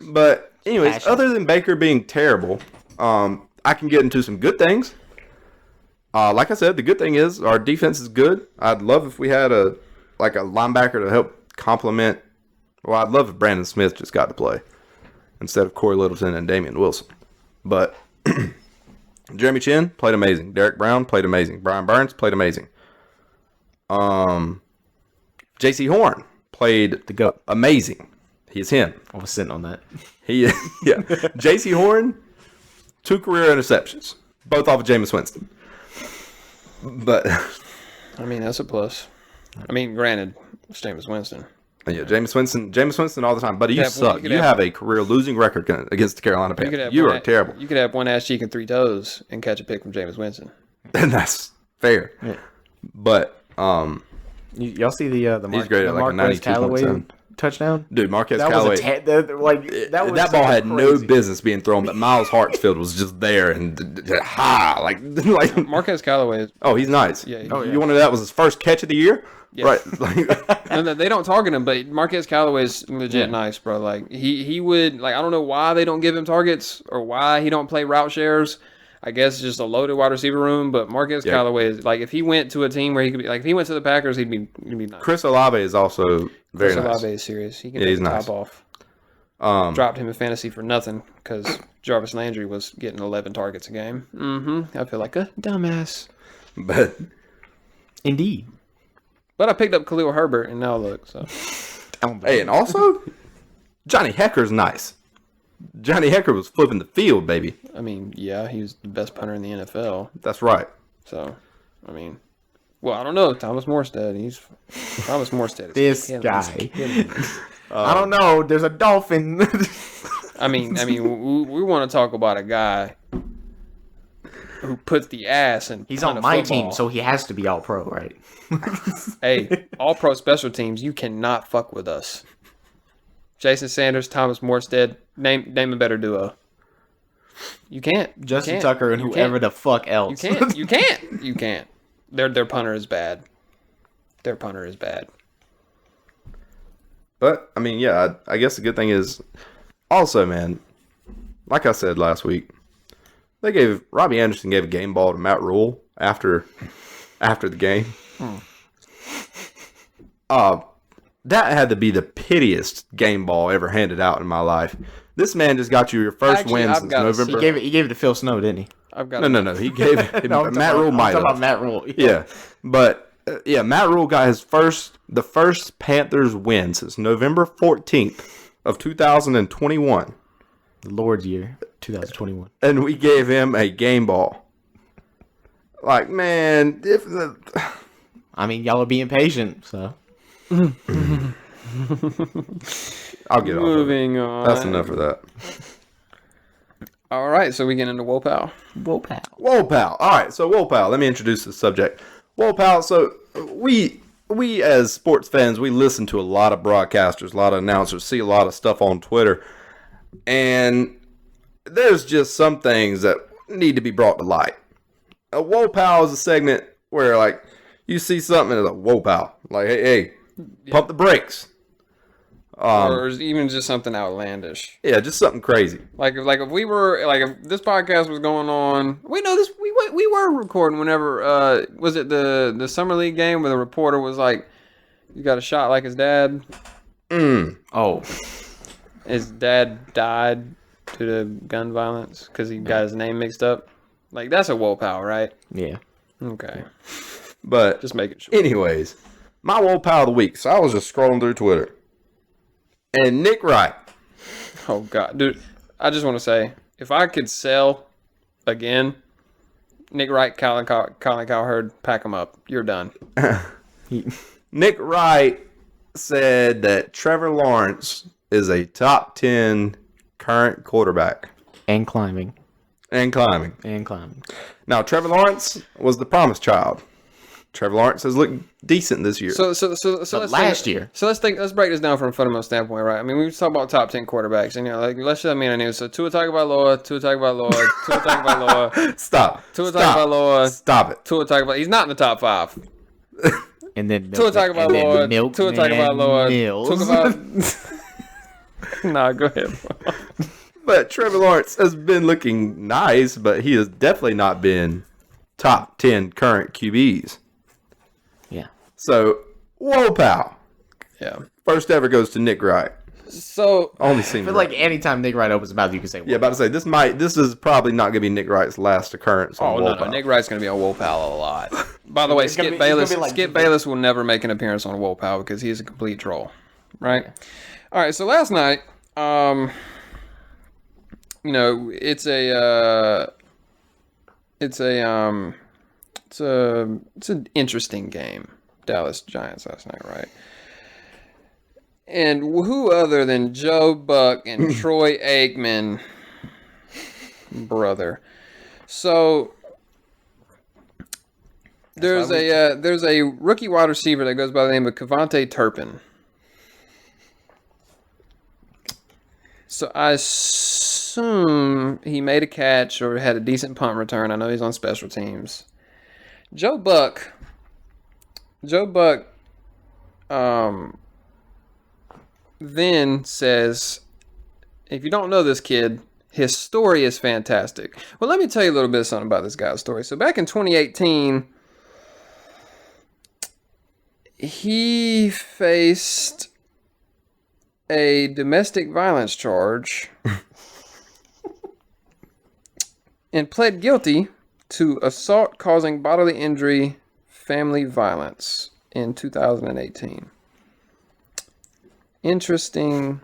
But anyways, Passion. other than Baker being terrible, I can get into some good things. Like I said, the good thing is our defense is good. I'd love if we had a linebacker to help complement. Well, I'd love if Brandon Smith just got to play instead of Corey Littleton and Damian Wilson. But Jeremy Chin played amazing. Derek Brown played amazing. Brian Burns played amazing. J.C. Horn played amazing. He's him. I was sitting on that. J.C. Horn, 2 career interceptions, both off of Jameis Winston. But I mean, that's a plus. I mean, granted, it's Jameis Winston. yeah, Jameis Winston all the time. Buddy, you suck. You have a career losing record against the Carolina Panthers. You are terrible. You could have one ass cheek and 3 toes and catch a pick from Jameis Winston. And that's fair. Yeah. But y'all see the he's great at like a Marquez 92.7. Callaway touchdown? Dude, Marquez That Callaway. was That ball had no business being thrown, but Miles Hartsfield was just there and like Marquez Callaway. oh, he's nice. Yeah. You wanted that was his first catch of the year, Yeah. right? Like, No, they don't target him, but Marquez Callaway's legit nice, bro. Like he would like I don't know why they don't give him targets or why he don't play route shares. I guess it's just a loaded wide receiver room, but Marquez Callaway is like if he went to a team where he could be like if he went to the Packers, he'd be nice. Chris Olave is also very Chris nice. Olave is serious. He can Yeah, take he's the nice. top off. Dropped him in fantasy for nothing because Jarvis Landry was getting 11 targets a game. I feel like a dumbass. But Indeed. But I picked up Khalil Herbert and now look. So hey, and also Johnny Hecker's nice. Johnny Hecker was flipping the field, baby. I mean, yeah, he was the best punter in the NFL. That's right. So, I mean, well, I don't know. Thomas Morstead. Thomas Morstead. This guy. I don't know. There's a dolphin. I mean, we want to talk about a guy who puts the ass in. He's on my team, so he has to be all pro, right? Hey, all pro special teams, you cannot fuck with us. Jason Sanders, Thomas Morstead, name a better duo. You can't. Justin Tucker and whoever the fuck else. You can't. Their punter is bad. Their punter is bad. But, I mean, yeah, I guess the good thing is, also, man, like I said last week, Robbie Anderson gave a game ball to Matt Rule after the game. That had to be the pitiest game ball ever handed out in my life. This man just got you your first win since November. He gave it to Phil Snow, didn't he? No. He gave it. Matt Rule might have. I'm talking about Matt Rule. Yeah. But, Matt Rule got the first Panthers win since November 14th of 2021. The Lord's year, 2021. And we gave him a game ball. Like, man, I mean, y'all are being patient, so. I'll get Moving on. That's enough of that. All right, so we get into Woah. Woah. All right, so Woah. Let me introduce the subject. Woah. So we as sports fans, we listen to a lot of broadcasters, a lot of announcers, see a lot of stuff on Twitter, and there's just some things that need to be brought to light. A Woah is a segment where, like, you see something and it's like, Woah. Like, hey, pump the brakes. Or even just something outlandish. Yeah, just something crazy. Like if we were if this podcast was going on, we were recording whenever was it the summer league game where the reporter was like, "You got a shot like his dad." Oh, his dad died due to gun violence because he got his name mixed up. Like, that's a Woah, right? Yeah. Okay. But just making sure. Anyways, my Woah of the week. So I was just scrolling through Twitter. And Nick Wright. Oh, God. Dude, I just want to say, if I could sell again, Nick Wright, Colin Cowherd, pack them up. You're done. Nick Wright said that Trevor Lawrence is a top 10 current quarterback. And climbing. Now, Trevor Lawrence was the promised child. Trevor Lawrence has looked decent this year. So let's last year. So let's break this down from a fundamental standpoint, right? I mean, we talk about top 10 quarterbacks, and let's just news. So Tua Tagovailoa. Stop. Tua Tagovailoa. Stop it. Tua Tagovailoa. He's not in the top 5. And then Tua Tagovailoa. Tua Tagovailoa. Nah, go ahead. But Trevor Lawrence has been looking nice, but he has definitely not been top 10 current QBs. Yeah. So, Woah. Yeah. First ever goes to Nick Wright. So, Only I seems feel right. like anytime Nick Wright opens his mouth, you can say, Yeah, about to say, this is probably not going to be Nick Wright's last occurrence on Woah. No. Nick Wright's going to be on Woah a lot. By the way, Skip Bayless will never make an appearance on Woah because he is a complete troll. Right? All right, so last night, it's an interesting game. Dallas Giants last night, right? And who other than Joe Buck and Troy Aikman, brother? So there's a rookie wide receiver that goes by the name of Kevontae Turpin. So I assume he made a catch or had a decent punt return. I know he's on special teams. Joe Buck, then says, if you don't know this kid, his story is fantastic. Well, let me tell you a little bit of something about this guy's story. So back in 2018, he faced a domestic violence charge and pled guilty to assault causing bodily injury, family violence in 2018. Interesting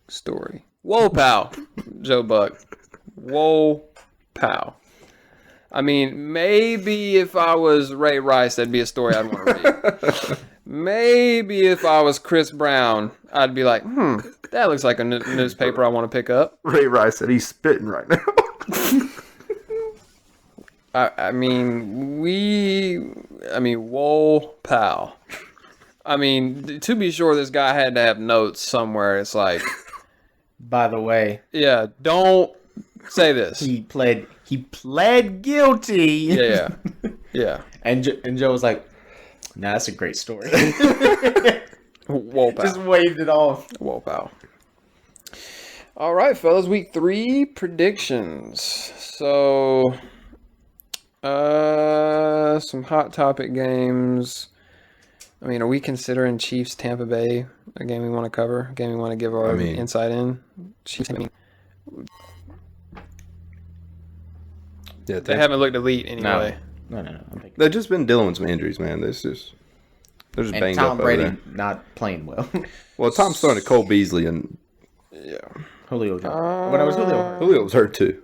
story. Whoa, pal. Joe Buck. Whoa, pal. I mean, maybe if I was Ray Rice, that'd be a story I'd want to read. Maybe if I was Chris Brown, I'd be like, that looks like a newspaper I want to pick up. Ray Rice said he's spitting right now. I mean, whoa, pal. I mean, to be sure, this guy had to have notes somewhere. It's like, By the way, yeah, don't say this. he pled guilty. Yeah. And Joe was like, "Nah, that's a great story." Whoa, pal. Just waved it off. Whoa, pal. All right, fellas, week 3 predictions. So, some hot topic games. I mean, are we considering Chiefs Tampa Bay a game we want to cover? A game we want to give our insight in? Chiefs. Yeah, They haven't looked elite anyway. No. they've just been dealing with some injuries, man. They're just And banged Tom up over Brady there. not playing well. Well, Tom's starting to Cole Beasley, and Yeah. Julio Jones. When I was Julio hurt. Julio was hurt too.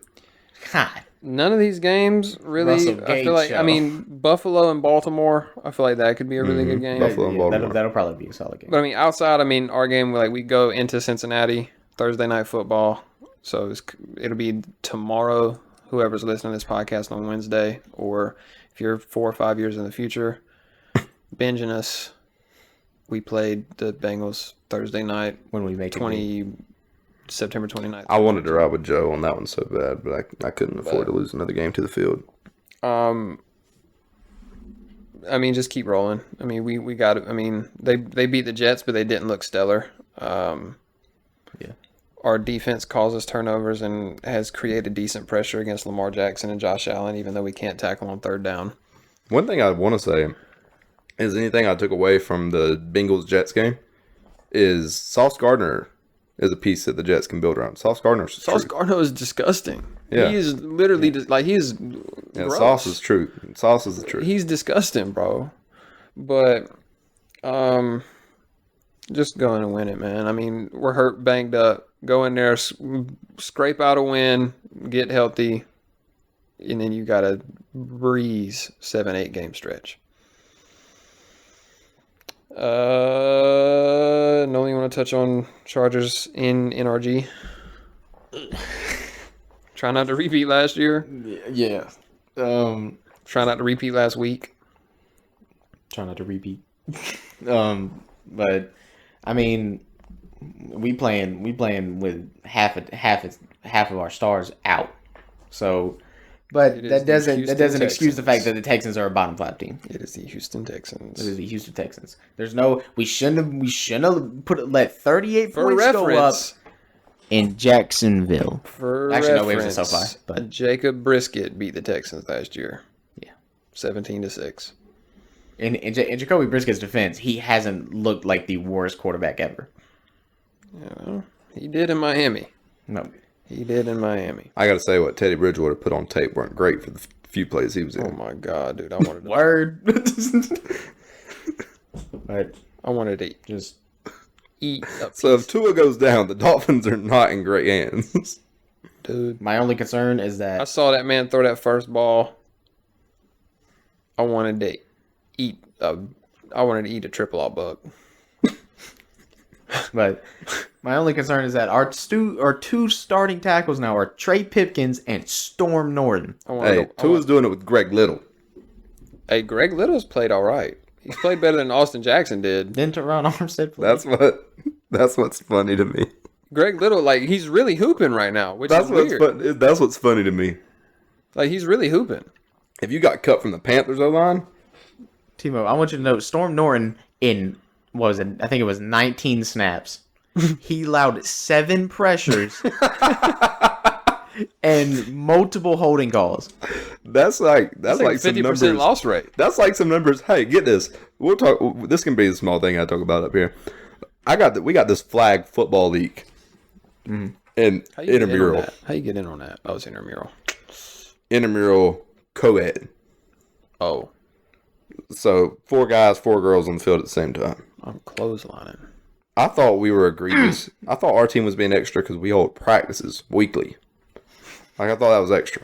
God. None of these games really. Russell I Gage feel like. show. I mean, Buffalo and Baltimore. I feel like that could be a really good game. Buffalo and Baltimore. That'll probably be a solid game. But I mean, outside. I mean, our game. Like we go into Cincinnati Thursday night football. So it'll be tomorrow. Whoever's listening to this podcast on Wednesday, or if you're 4 or 5 years in the future, binging us. We played the Bengals Thursday night, When we make it. September 29th. I wanted to ride with Joe on that one so bad, but I couldn't afford to lose another game to the field. I mean, just keep rolling. I mean, we got it. I mean, they beat the Jets, but they didn't look stellar. Yeah. Oh, Our defense causes turnovers and has created decent pressure against Lamar Jackson and Josh Allen, even though we can't tackle on third down. One thing I want to say is anything I took away from the Bengals-Jets game is Sauce Gardner is a piece that the Jets can build around. Sauce Gardner's the Sauce truth. Gardner is disgusting. Yeah. He is literally like he's Yeah, gross. Sauce is true. Sauce is the truth. He's disgusting, bro. But just go in and win it, man. I mean, we're hurt, banged up. Go in there, scrape out a win, get healthy, and then you got a breeze 7-8 game stretch. Nolan, you want to touch on Chargers in NRG? Try not to repeat last year. Yeah. Try not to repeat last week. Try not to repeat. But I mean, we playing with half of our stars out. So, but It is that the doesn't Houston excuse the fact Texans. that the Texans are a bottom 5 team. It is the Houston Texans. It is the Houston Texans. There's no we shouldn't have let 38 For points go up reference, in Jacksonville. for Actually, no, it was reference, a SoFi, but- Jacob Brisket beat the Texans last year. Yeah. 17-6. In Jacoby Briskett's defense, he hasn't looked like the worst quarterback ever. Yeah, well, he did in Miami. No. He did in Miami. I got to say, what Teddy Bridgewater put on tape weren't great for the few plays he was in. Oh my god, dude! I wanted to. Word. But I wanted to just eat up, So if Tua goes down, the Dolphins are not in great hands. dude. my only concern is I that saw that man throw that first ball. I wanted to eat. I wanted to eat a triple all buck. but my only concern is that our two starting tackles now are Trey Pipkins and Storm Norton. I wanted Hey, Tua's doing it with Greg Little. Hey, Greg Little's played all right. He's played better than Austin Jackson did. Then Teron Armstead played. That's what's funny to me. Greg Little, like, he's really hooping right now, which is weird. That's what's funny to me. Like, he's really hooping. If you got cut from the Panthers O-line, Timo, I want you to know Storm Norton in what was it? I think it was 19 snaps. He allowed 7 pressures and multiple holding calls. that's like It's like some 50% numbers. loss rate. That's like some numbers. Hey, get this. We'll talk. This can be the small thing I talk about up here. We got this flag football league in How you get in on intramural, that? How you get in on that? Oh, it's intramural. intramural co-ed. Oh, So 4 guys, 4 girls on the field at the same time. I'm clotheslining. I thought we were egregious. I thought our team was being extra because we hold practices weekly. Like, I thought that was extra.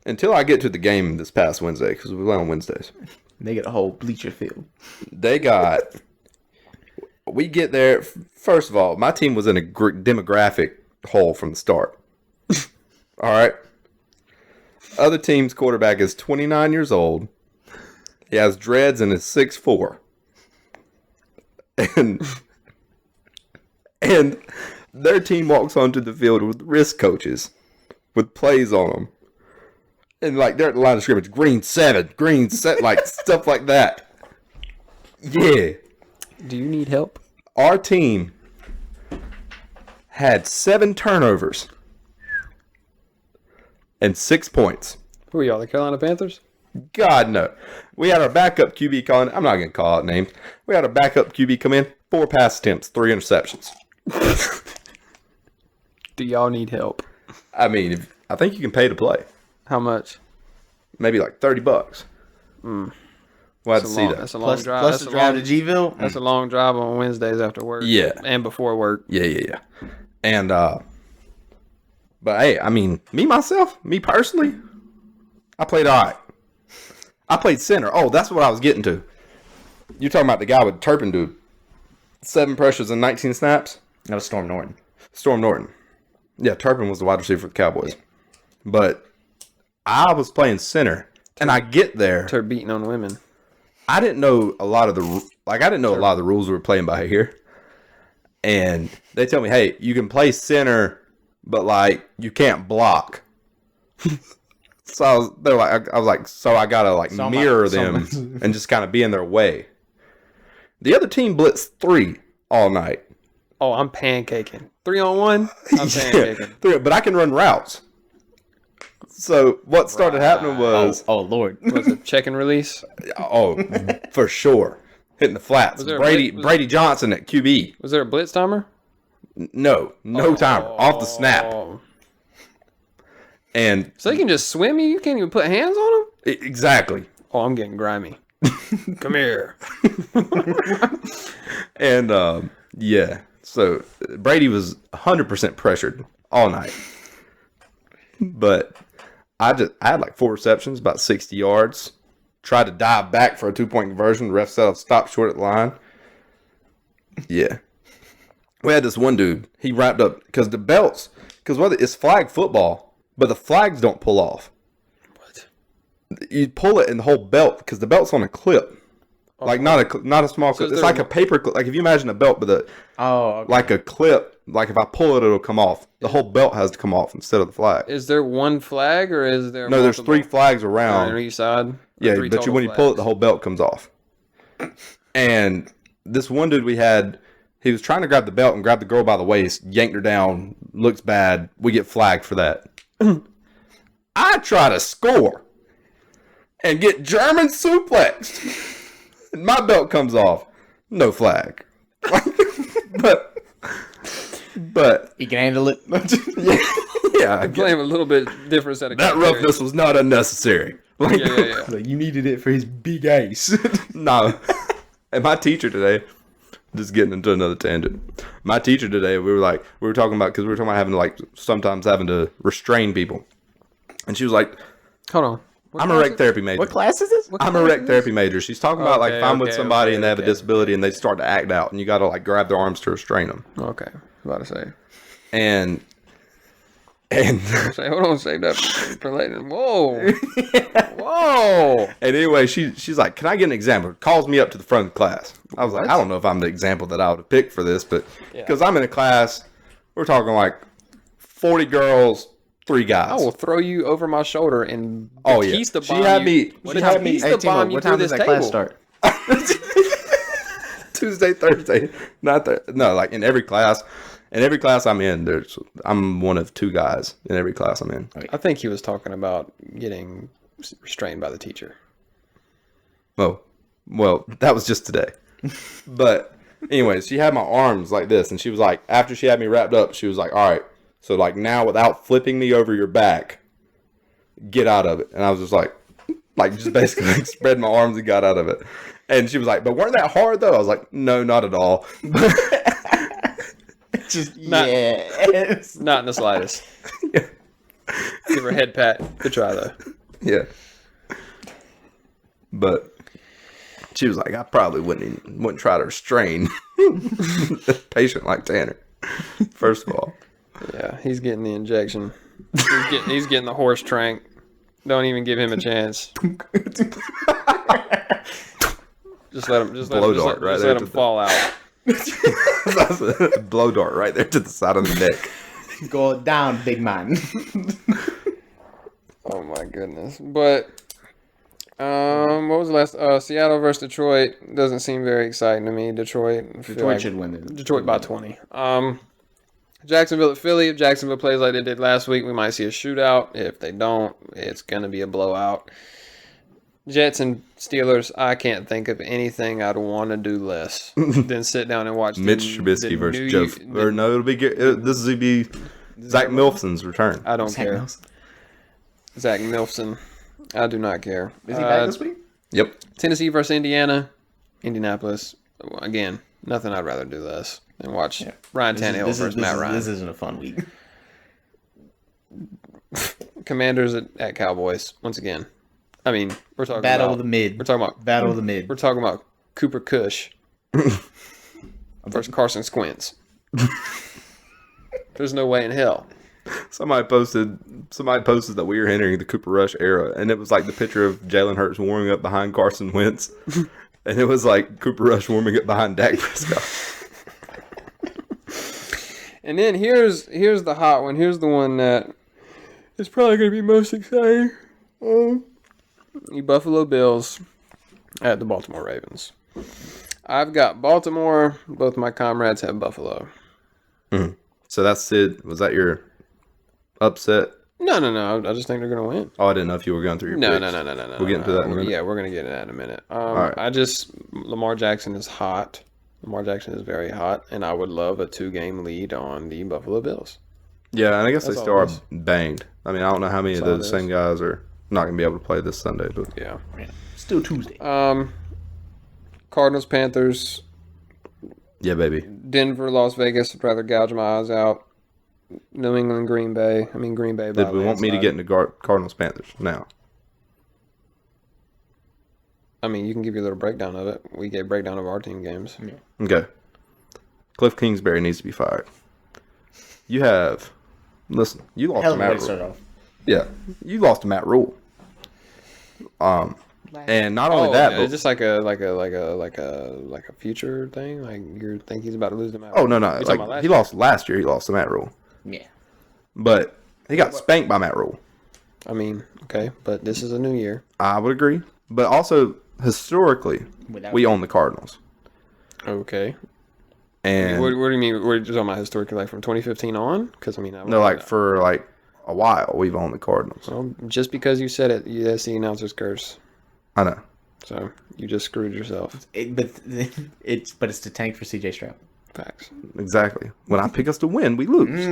Until I get to the game this past Wednesday, because we play on Wednesdays. They get a whole bleacher field. We get there. First of all, my team was in a demographic hole from the start. All right. Other team's quarterback is 29 years old. He has dreads and is 6'4". And their team walks onto the field with wrist coaches with plays on them. And, like, they're at the line of scrimmage. Green 7, like, stuff like that. Yeah. Do you need help? Our team had 7 turnovers and 6 points. Who are y'all, the Carolina Panthers? God, no. We had our backup QB come in. I'm not going to call out names. We had our backup QB come in. 4 pass attempts, 3 interceptions. Do y'all need help? I mean, I think you can pay to play. How much? Maybe like $30. We'll have to see that. That's a long drive. Plus the drive to Gville. That's a long drive on Wednesdays after work. Yeah. And before work. Yeah. And, but hey, I mean, me personally, I played all right. I played center. Oh, that's what I was getting to. You're talking about the guy with Turpin, dude. 7 pressures and 19 snaps? That was Storm Norton. Storm Norton. Yeah, Turpin was the wide receiver for the Cowboys. But I was playing center, and I get there. Turp beating on women. I didn't know a lot of the rules we were playing by here. And they tell me, hey, you can play center, but, like, you can't block. So I was like, so I gotta like mirror them and just kind of be in their way. The other team blitzed 3 all night. Oh, I'm pancaking. 3-on-1? I'm pancaking. But I can run routes. So what started happening was... Oh, Lord. Was it check and release? Oh, for sure. Hitting the flats. Brady Johnson at QB. Was there a blitz timer? No timer. Off the snap. And so you can just swim you? You can't even put hands on them? Exactly. Oh, I'm getting grimy. Come here. And, yeah. So Brady was 100% pressured all night. But I had like 4 receptions, about 60 yards. Tried to dive back for a 2-point conversion. The ref said I'll stop short at the line. Yeah. We had this one dude. He wrapped up because whether it's flag football, but the flags don't pull off. What? You pull it in the whole belt because the belt's on a clip. Oh, like not a small clip. It's like a paper clip. Like if you imagine a belt with like a clip. Like if I pull it, it'll come off. The whole belt has to come off instead of the flag. Is there one flag or is there? No, there's 3 flags around on each side. Yeah, but when you pull it, the whole belt comes off. And this one dude we had, he was trying to grab the belt and grab the girl by the waist, yanked her down. Looks bad. We get flagged for that. I try to score and get German suplexed. And my belt comes off. No flag. But he can handle it. yeah, I blame a little bit different set of that roughness was not unnecessary. Like, yeah. Like you needed it for his big ace. No. And my teacher today, just getting into another tangent. My teacher today, we were talking about sometimes having to restrain people. And she was like, hold on. I'm a rec therapy major. What class is this? I'm a rec therapy major. She's talking about if I'm with somebody and they have a disability and they start to act out and you got to like grab their arms to restrain them. Okay. I was about to say. And hold on, save that for later. Whoa. Whoa. And anyway, she's like, can I get an example? Calls me up to the front of the class. I was like, I don't know if I'm the example that I would have picked for this, but because I'm in a class, we're talking like 40 girls, 3 guys. I will throw you over my shoulder and Batista bomb you. She had me. Hey, Timo, what time does that class start? Tuesday, Thursday. Like in every class. In every class I'm in, I'm one of 2 guys in every class I'm in. I think he was talking about getting restrained by the teacher. Oh, well, that was just today. But anyways, she had my arms like this, and she was like, after she had me wrapped up, she was like, all right, so like now without flipping me over your back, get out of it. And I was just like, Like, just basically like, spread my arms and got out of it. And she was like, but weren't that hard, though? I was like, no, not at all. Just, Not- yes. Not in the slightest. Give her a head pat. Good try, though. Yeah. But she was like, I probably wouldn't try to restrain a patient like Tanner. First of all. Yeah, he's getting the injection. He's getting the horse trank. Don't even give him a chance. Just let him. Just let Blow him. Just dart let, right just there let to him the- fall out. That's a blow dart right there to the side of the neck. Go down, big man. Oh my goodness! But what was the last? Seattle versus Detroit doesn't seem very exciting to me. Detroit should win it. Detroit by 20. Jacksonville at Philly. If Jacksonville plays like they did last week, we might see a shootout. If they don't, it's gonna be a blowout. Jets and Steelers. I can't think of anything I'd want to do less than sit down and watch Mitch Trubisky versus Joe. Or no, it'll be this is gonna be Zach Milson's return. I don't Zach care. Milson. Zach Milson. I do not care. Is he back this week? Yep. Tennessee versus Indiana. Indianapolis. Again, nothing I'd rather do less than watch Ryan Tannehill versus Matt Ryan. This isn't a fun week. Commanders at Cowboys. Once again. I mean, we're talking Battle about of the mid. We're talking about Battle of the mid. We're talking about Cooper Cush versus Carson Squints. There's no way in hell. Somebody posted that we were entering the Cooper Rush era, and it was like the picture of Jalen Hurts warming up behind Carson Wentz, and it was like Cooper Rush warming up behind Dak Prescott. And then here's the hot one. Here's the one that is probably going to be most exciting. The Buffalo Bills at the Baltimore Ravens. I've got Baltimore. Both my comrades have Buffalo. So that's it. Was that your upset? No. I just think they're going to win. Oh, I didn't know if you were going through your No. picks. No. We'll get into that in a minute. Yeah, we're going to get into that in a minute. right. Lamar Jackson is hot. Lamar Jackson is very hot, and I would love a 2-game lead on the Buffalo Bills. Yeah, and I guess That's they all still it are is. banged. I mean, I don't know how many That's of all those it same is. guys are not going to be able to play this Sunday. But Yeah. Still Tuesday. Cardinals, Panthers, yeah, baby. Denver, Las Vegas. I'd rather gouge my eyes out. New England, Green Bay. I mean, Green Bay. Did we want me to get into Cardinals Panthers now? I mean, you can give you a little breakdown of it. We gave breakdown of our team games. Yeah. Okay. Cliff Kingsbury needs to be fired. You have, listen, you lost Hell to of a way Matt to start Rule. off. Yeah, you lost to Matt Rule. And not only that, but it's just like a future thing. Like you think he's about to lose the match. oh no, You're talking about like last he year? lost last year. He lost to Matt Rule, Yeah. but he got spanked by Matt Rule. I mean, okay, but this is a new year. I would agree, but also historically, we own the Cardinals. Okay. And What do you mean? We're talking about historically, like from 2015 on? Because I mean, no, like for like a while, we've owned the Cardinals. well, just because you said it, that's the announcer's curse. I know. So you just screwed yourself. But it's to tank for CJ Stroud. Facts. Exactly. When I pick us to win, we lose.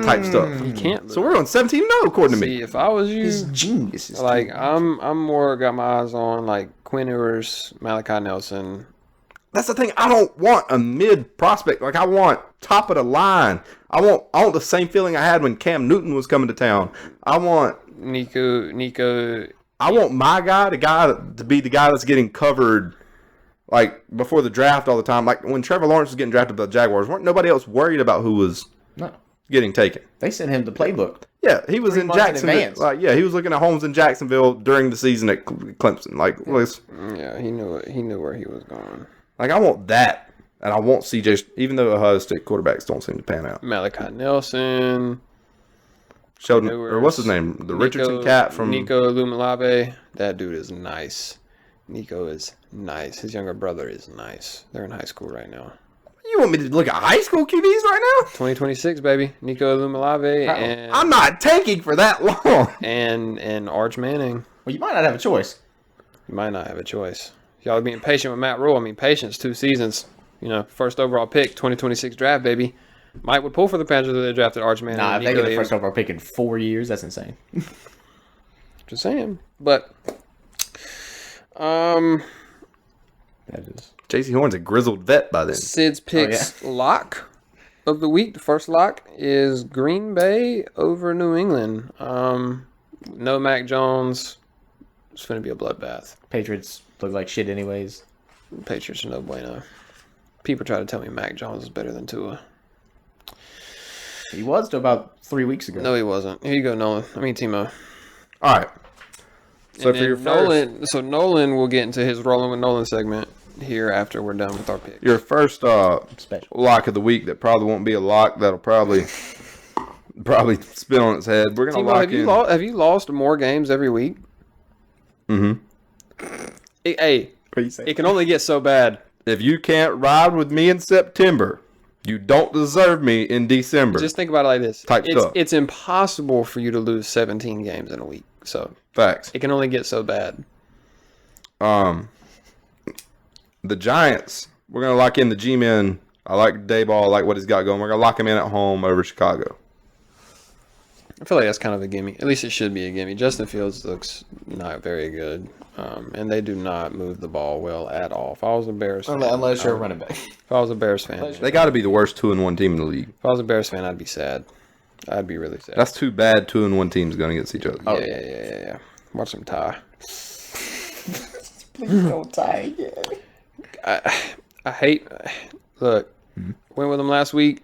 Type stuff. You can't. So we're on 17-0 according to me. See, if I was you, Genius. Is like I'm more got my eyes on like Quinn Ewers, Malachi Nelson. That's the thing. I don't want a mid prospect. Like I want top of the line. I want the same feeling I had when Cam Newton was coming to town. I want Nico. I want my guy, to be the guy that's getting covered like before the draft all the time. Like when Trevor Lawrence was getting drafted by the Jaguars, weren't nobody else worried about who was No. getting taken. They sent him the playbook. Yeah, he was in months in Jacksonville. advance. Like, yeah, he was looking at homes in Jacksonville during the season at Clemson. Like, Yeah, he knew it. He knew where he was going. like I want that, and I want CJ. Even though Ohio State quarterbacks don't seem to pan out. Malachi Nelson. Sheldon, Ewers, or what's his name? The Richardson cat from Nico Lumalabe. That dude is nice. Nico is nice. His younger brother is nice. They're in high school right now. You want me to look at high school QBs right now? 2026, baby. Nico Lumalabe and I'm not tanking for that long. and Arch Manning. Well, you might not have a choice. You might not have a choice. Y'all are being patient with Matt Rule. I mean, patience, 2 seasons. You know, first overall pick, 2026 draft, baby. Mike would pull for the Panthers if they drafted Arch Manning. Nah, and if they Nico get the Williams. first overall pick in 4 years, that's insane. Just saying. But, That is. J.C. Horn's a grizzled vet by then. Sid's picks lock of the week. The first lock is Green Bay over New England. No Mac Jones. It's going to be a bloodbath. Patriots look like shit anyways. Patriots are no bueno. People try to tell me Mac Jones is better than Tua. He was till about 3 weeks ago. No, he wasn't. Here you go, Nolan. Timo. All right. So And for your then first, Nolan will get into his Rolling with Nolan segment here after we're done with our picks. your first Special. lock of the week that probably won't be a lock. That'll probably spin on its head. We're gonna Timo, lock in. have you lost more games every week? Hey, What you say? it can only get so bad. If you can't ride with me in September, you don't deserve me in December. Just think about it like this. Type stuff. It's impossible for you to lose 17 games in a week. So Facts. it can only get so bad. The Giants, we're going to lock in the G-Men. I like Dayball. I like what he's got going. We're going to lock him in at home over Chicago. I feel like that's kind of a gimme. At least it should be a gimme. Justin Fields looks not very good. And they do not move the ball well at all. If I was a Bears fan, Unless you're a running back. if I was a Bears fan, They got to be the worst 2-1 team in the league. if I was a Bears fan, I'd be sad. I'd be really sad. That's too bad 2-1 teams going against each other. Yeah. Watch them tie. Please don't tie again. I hate. Look, went with them last week.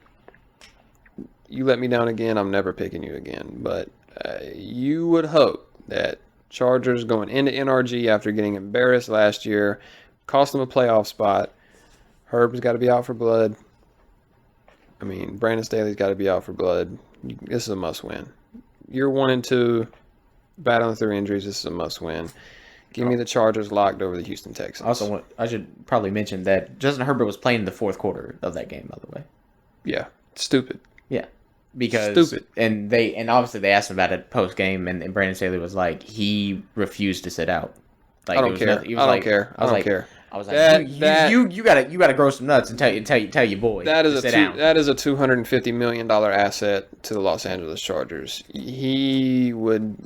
You let me down again. I'm never picking you again. But you would hope that Chargers going into NRG after getting embarrassed last year, cost them a playoff spot. Herb's got to be out for blood. I mean, Brandon Staley's got to be out for blood. This is a must-win. You're 1-2, battling through injuries. This is a must-win. Give me the Chargers locked over the Houston Texans. Also, I should probably mention that Justin Herbert was playing in the fourth quarter of that game, by the way. Yeah, stupid. Yeah. Because Stupid. And obviously they asked him about it post game, and Brandon Staley was like, he refused to sit out. Like, I don't care. I don't care. I don't care. I was like, you gotta grow some nuts and tell your boy. That is to sit down. that is a $250 million asset to the Los Angeles Chargers. He would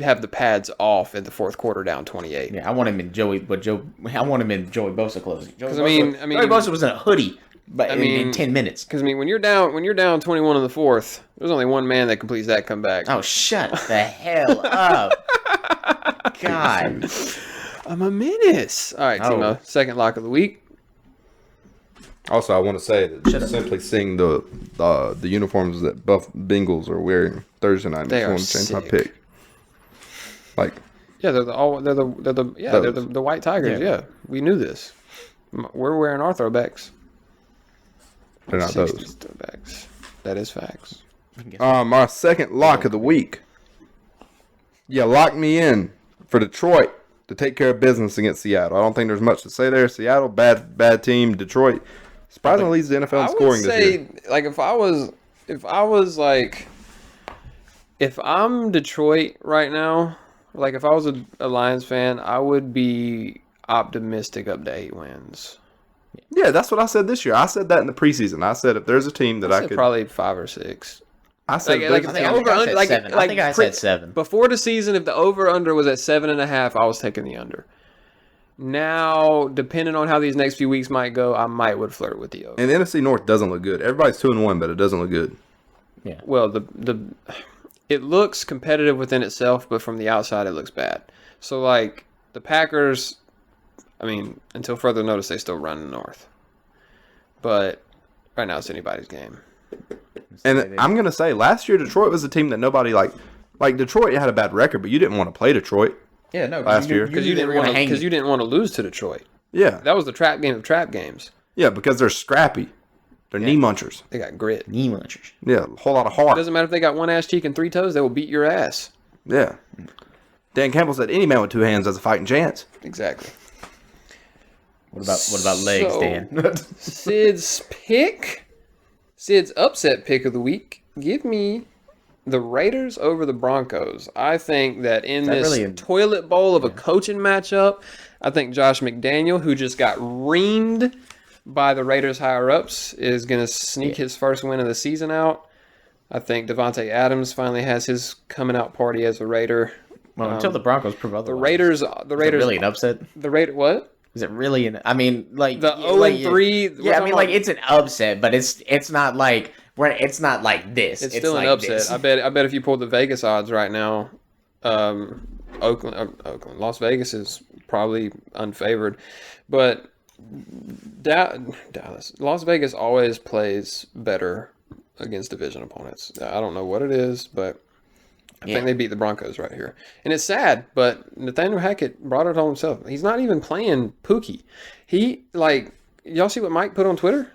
have the pads off in the fourth quarter down 28. Yeah, I want him in Joey Bosa clothes. Joey Bosa was in a hoodie, but in 10 minutes. Because when you're down 21 in the fourth, there's only one man that completes that comeback. Oh, shut the hell up! God. I'm a menace. All right, Timo. Second lock of the week. Also, I want to say that just simply seeing the uniforms that Buff Bengals are wearing Thursday night They are makes me change my sick. pick. Like, Yeah, they're the White Tigers. Yeah, we knew this. We're wearing our throwbacks. they're not 60s those. throwbacks. That is facts. My second lock of the week. Yeah, lock me in for Detroit to take care of business against Seattle. I don't think there's much to say there. Seattle, bad team. Detroit, surprisingly leads the NFL in scoring this year. Like if I'm Detroit right now, like if I was a Lions fan, I would be optimistic up to 8 wins. Yeah, that's what I said this year. I said that in the preseason. I said if there's a team that I could, probably 5 or 6. I said Like if if there's the a team- over under, like seven. like I think I said 7. before the season, if the over under was at 7.5, I was taking the under. Now, depending on how these next few weeks might go, I would flirt with the over. and the NFC North doesn't look good. Everybody's 2-1, but it doesn't look good. Yeah. Well, it looks competitive within itself, but from the outside, it looks bad. So, like, the Packers, I mean, until further notice, they still run the North. But right now, it's anybody's game. And I'm gonna say, last year Detroit was a team that nobody like. Like Detroit had a bad record, but you didn't want to play Detroit. Yeah, no. Last year. Because you didn't want to lose to Detroit. Yeah, That was the trap game of trap games. yeah, because they're scrappy. They're knee munchers. They got grit. knee munchers. Yeah, a whole lot of It heart. doesn't matter if they got 1 ass cheek and 3 toes; they will beat your ass. Yeah. Dan Campbell said any man with 2 hands has a fighting chance. Exactly. What about legs, So- Dan? Sid's upset pick of the week. Give me the Raiders over the Broncos. I think that in that this really a- toilet bowl of a coaching matchup, I think Josh McDaniel, who just got reamed by the Raiders higher ups, is going to sneak his first win of the season out. I think Devontae Adams finally has his coming out party as a Raider. Well, until the Broncos prove otherwise. The Raiders. The Is it Raiders. really an upset? The Raiders. What? Is it really an? I mean, like The 0-3. Yeah, I mean, like it's an upset, but it's not like it's not like this. It's still like an upset. this. I bet if you pulled the Vegas odds right now, Oakland, Las Vegas is probably unfavored, but Dallas, Las Vegas always plays better against division opponents. I don't know what it is, but I think they beat the Broncos right here. And it's sad, but Nathaniel Hackett brought it on himself. He's not even playing Pookie. He, like, y'all see what Mike put on Twitter?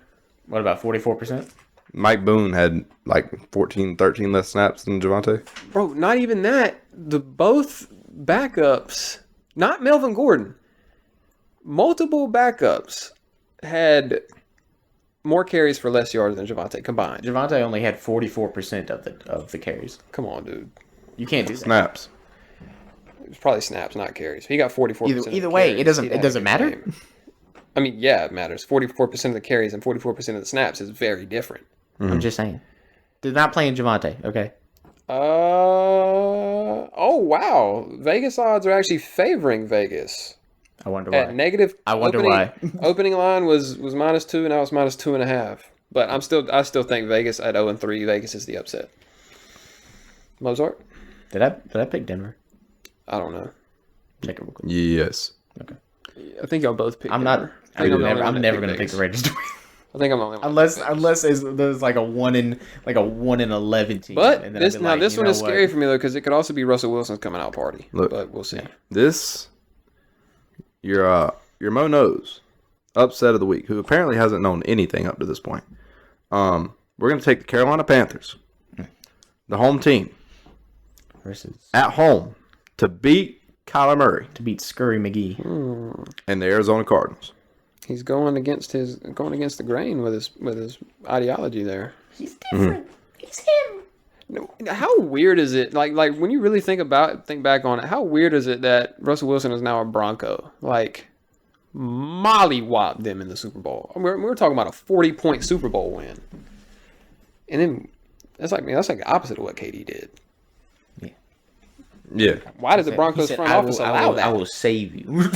What about 44%? Mike Boone had like 14, 13 less snaps than Javante. Bro, not even that. The both backups, not Melvin Gordon, multiple backups had more carries for less yards than Javante combined. Javante only had 44% of the carries. Come on, dude. You can't do that. Snaps. It was probably snaps, not carries. He got 44%. Either way, it doesn't matter. I mean, yeah, it matters. 44% of the carries and 44% of the snaps is very different. I'm just saying. They're not playing Javante, okay? Oh wow. Vegas odds are actually favoring Vegas. I wonder why. At negative. I wonder why. Opening line was -2, and now it's -2.5. But I still think Vegas at 0-3. Vegas is the upset. Mozart? Did I pick Denver? I don't know. Check it real quick. Yes. Okay. I think y'all both picked. I'm Denver. not. I'm never going gonna pick the Raiders. I think I'm the only one. unless there's like a 1 in 11 team. But and then this I'd be like, this you one know is what? scary for me though, because it could also be Russell Wilson's coming out party. Look. But we'll see. This, your Mo knows upset of the week, who apparently hasn't known anything up to this point. We're going to take the Carolina Panthers, the home team, Versus at home to beat Kyler Murray to beat Scurry McGee. and the Arizona Cardinals. He's going against the grain with his ideology there. He's different. He's him. No, how weird is it? Like when you really think back on it, how weird is it that Russell Wilson is now a Bronco? Like mollywopped them in the Super Bowl. We're talking about a 40-point Super Bowl win, and then that's like the opposite of what KD did. Yeah. Why did the Broncos front office allow that? I will save you.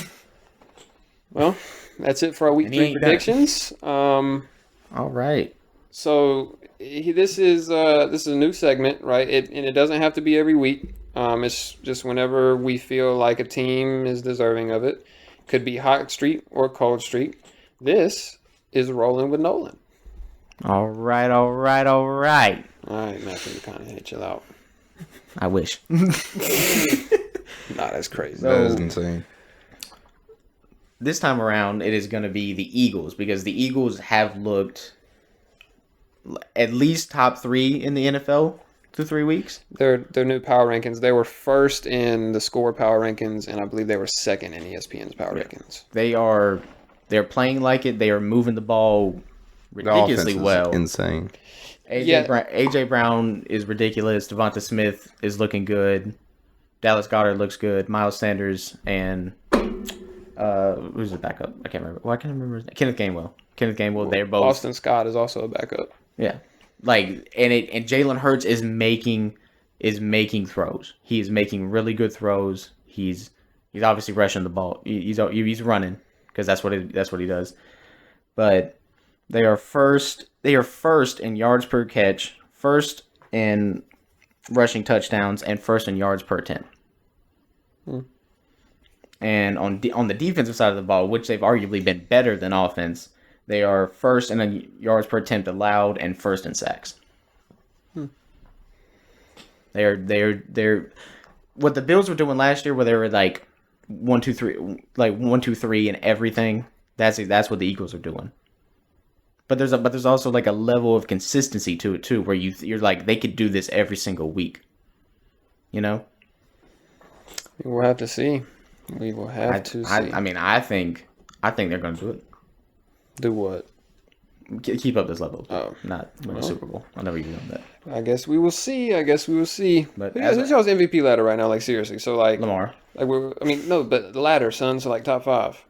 Well, that's it for our week And he 3 ain't predictions. All right. So this is a new segment, right? And it doesn't have to be every week. It's just whenever we feel like a team is deserving of it. Could be hot streak or cold streak. This is Rolling with Nolan. All right. All right, Matthew, you kind of hit chill out. I wish. Nah, that's crazy. That is insane. This time around, it is going to be the Eagles because the Eagles have looked at least top 3 in the NFL through 3 weeks. Their new power rankings. They were first in the score power rankings, and I believe they were second in ESPN's power rankings. They're playing like it. They are moving the ball ridiculously well. Insane. AJ Brown is ridiculous. Devonta Smith is looking good. Dallas Goedert looks good. Miles Sanders and who's the backup? I can't remember. Well, I can't remember. Kenneth Gainwell. They're both. Austin Scott is also a backup. Yeah, and Jalen Hurts is making throws. He is making really good throws. He's obviously rushing the ball. He's running because that's what he does. But they are first in yards per catch, first in rushing touchdowns, and first in yards per attempt. And on the defensive side of the ball, which they've arguably been better than offense, they are first in yards per attempt allowed and first in sacks. They're what the Bills were doing last year, where they were like 1, 2, 3, like 1, 2, 3 and everything. That's what the Eagles are doing. But there's also like a level of consistency to it too, where you're like they could do this every single week. You know. We'll have to see. We will have to see. I mean, I think they're going to do it. Do what? Keep up this level. Oh. Not win a Super Bowl. I'll never give them that. I guess we will see. But who's y'all's MVP ladder right now? Like seriously. So like Lamar. Like no, but the ladder, son. So like top 5.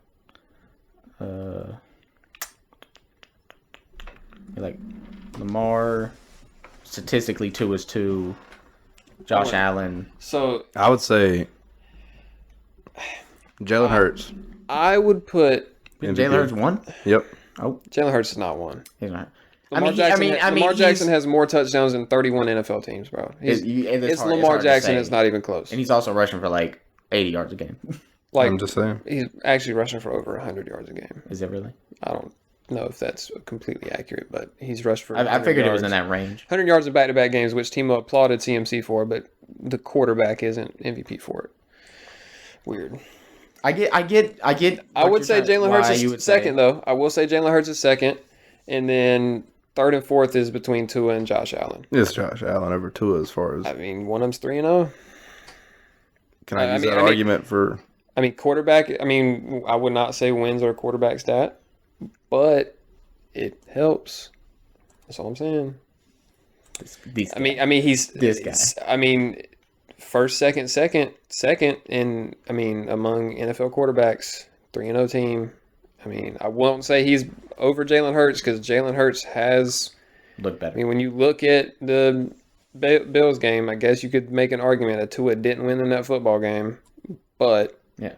Like Lamar. Statistically, 2 is 2. Josh Allen. So I would say Jalen Hurts. I would put Jalen Hurts won. Yep. Oh, Jalen Hurts is not one. he's not. Lamar Jackson has more touchdowns than 31 NFL teams, bro. It's Lamar Jackson. It's not even close. And he's also rushing for like 80 yards a game. Like, I'm just saying. He's actually rushing for over 100 yards a game. Is it really? I don't know if that's completely accurate, but he's rushed for. I figured it was in that range. 100 yards in back-to-back games, which Timo applauded CMC for, but the quarterback isn't MVP for it. Weird. I get. I would say Jalen Hurts is second, though. I will say Jalen Hurts is second, and then third and fourth is between Tua and Josh Allen. It's Josh Allen over Tua as far as. I mean, one of them's 3-0. Can I use that argument for? I mean, quarterback. I mean, I would not say wins are a quarterback stat, but it helps. That's all I'm saying. I mean, he's this guy. I mean, first, second, and I mean, among NFL quarterbacks, 3-0 team. I mean, I won't say he's over Jalen Hurts because Jalen Hurts has looked better. I mean, when you look at the Bills game, I guess you could make an argument that Tua didn't win in that football game, but yeah,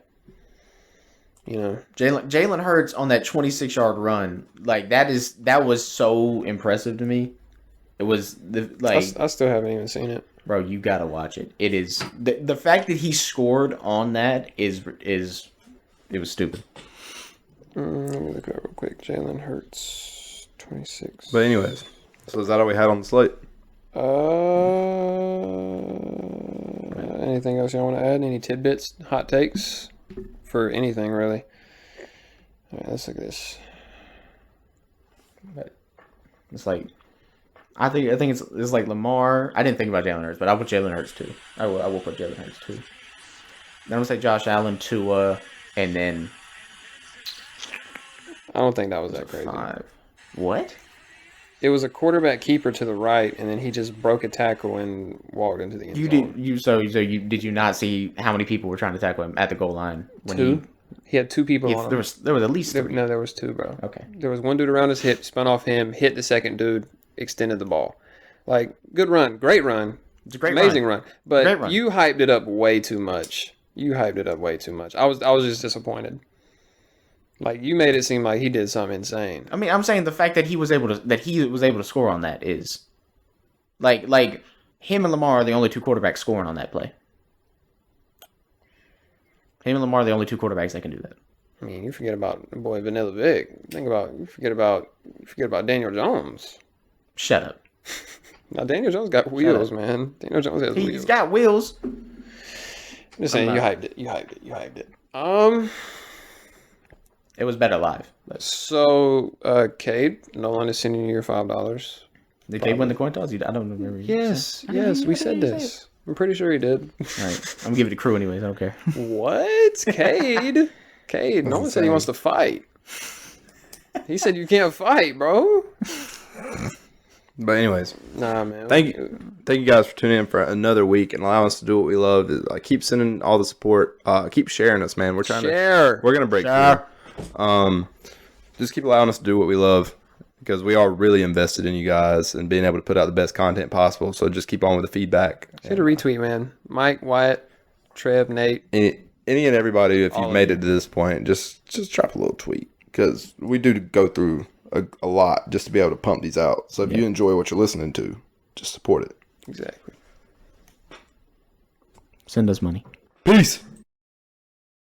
you know, Jalen Hurts on that 26-yard run, like that was so impressive to me. It was I still haven't even seen it. Bro, you gotta watch it. It is the fact that he scored on that is it was stupid. Let me look at it real quick. Jalen Hurts, 26. But anyways, so is that all we had on the slate? Anything else you want to add? Any tidbits, hot takes for anything really? All right, let's look at this. But it's like I think it's like Lamar. I didn't think about Jalen Hurts, but I'll put Jalen Hurts too. I will put Jalen Hurts too. Then I'm gonna say Josh Allen, Tua, and then I don't think that was that crazy. 5. What? It was a quarterback keeper to the right, and then he just broke a tackle and walked into the end zone. Did you not see how many people were trying to tackle him at the goal line? Two. He had two people on him. There was at least 3. No, there was 2, bro. Okay. There was one dude around his hip, spun off him, hit the second dude, extended the ball. Like, good run, great run. It's a great amazing run. But great run. You hyped it up way too much. I was just disappointed. Like, you made it seem like he did something insane. I mean, I'm saying the fact that he was able to score on that is like him and Lamar are the only 2 quarterbacks scoring on that play. Him and Lamar are the only 2 quarterbacks that can do that. I mean, you forget about boy Vanilla Vic. You forget about Daniel Jones. Shut up. Now Daniel Jones got wheels, man. Daniel Jones has wheels. He's got wheels. I'm just saying, you hyped it. It was better live. But. So, Cade, Nolan is sending you your $5. Did Cade win the coin toss? I don't remember. Yes, we said this. I'm pretty sure he did. All right, I'm gonna give it to Crew anyways. I don't care. What, Cade? Cade, no one said he wants to fight. He said you can't fight, bro. But anyways, nah, man. Thank you guys for tuning in for another week and allowing us to do what we love. Keep sending all the support. Keep sharing us, man. We're trying to. We're gonna break through. Just keep allowing us to do what we love because we are really invested in you guys and being able to put out the best content possible. So just keep on with the feedback. Hit a retweet, man. Mike, Wyatt, Trev, Nate, any and everybody. If you've made it to this point, just drop a little tweet because we do go through a lot just to be able to pump these out. So if you enjoy what you're listening to, just support it. Exactly. Send us money. Peace.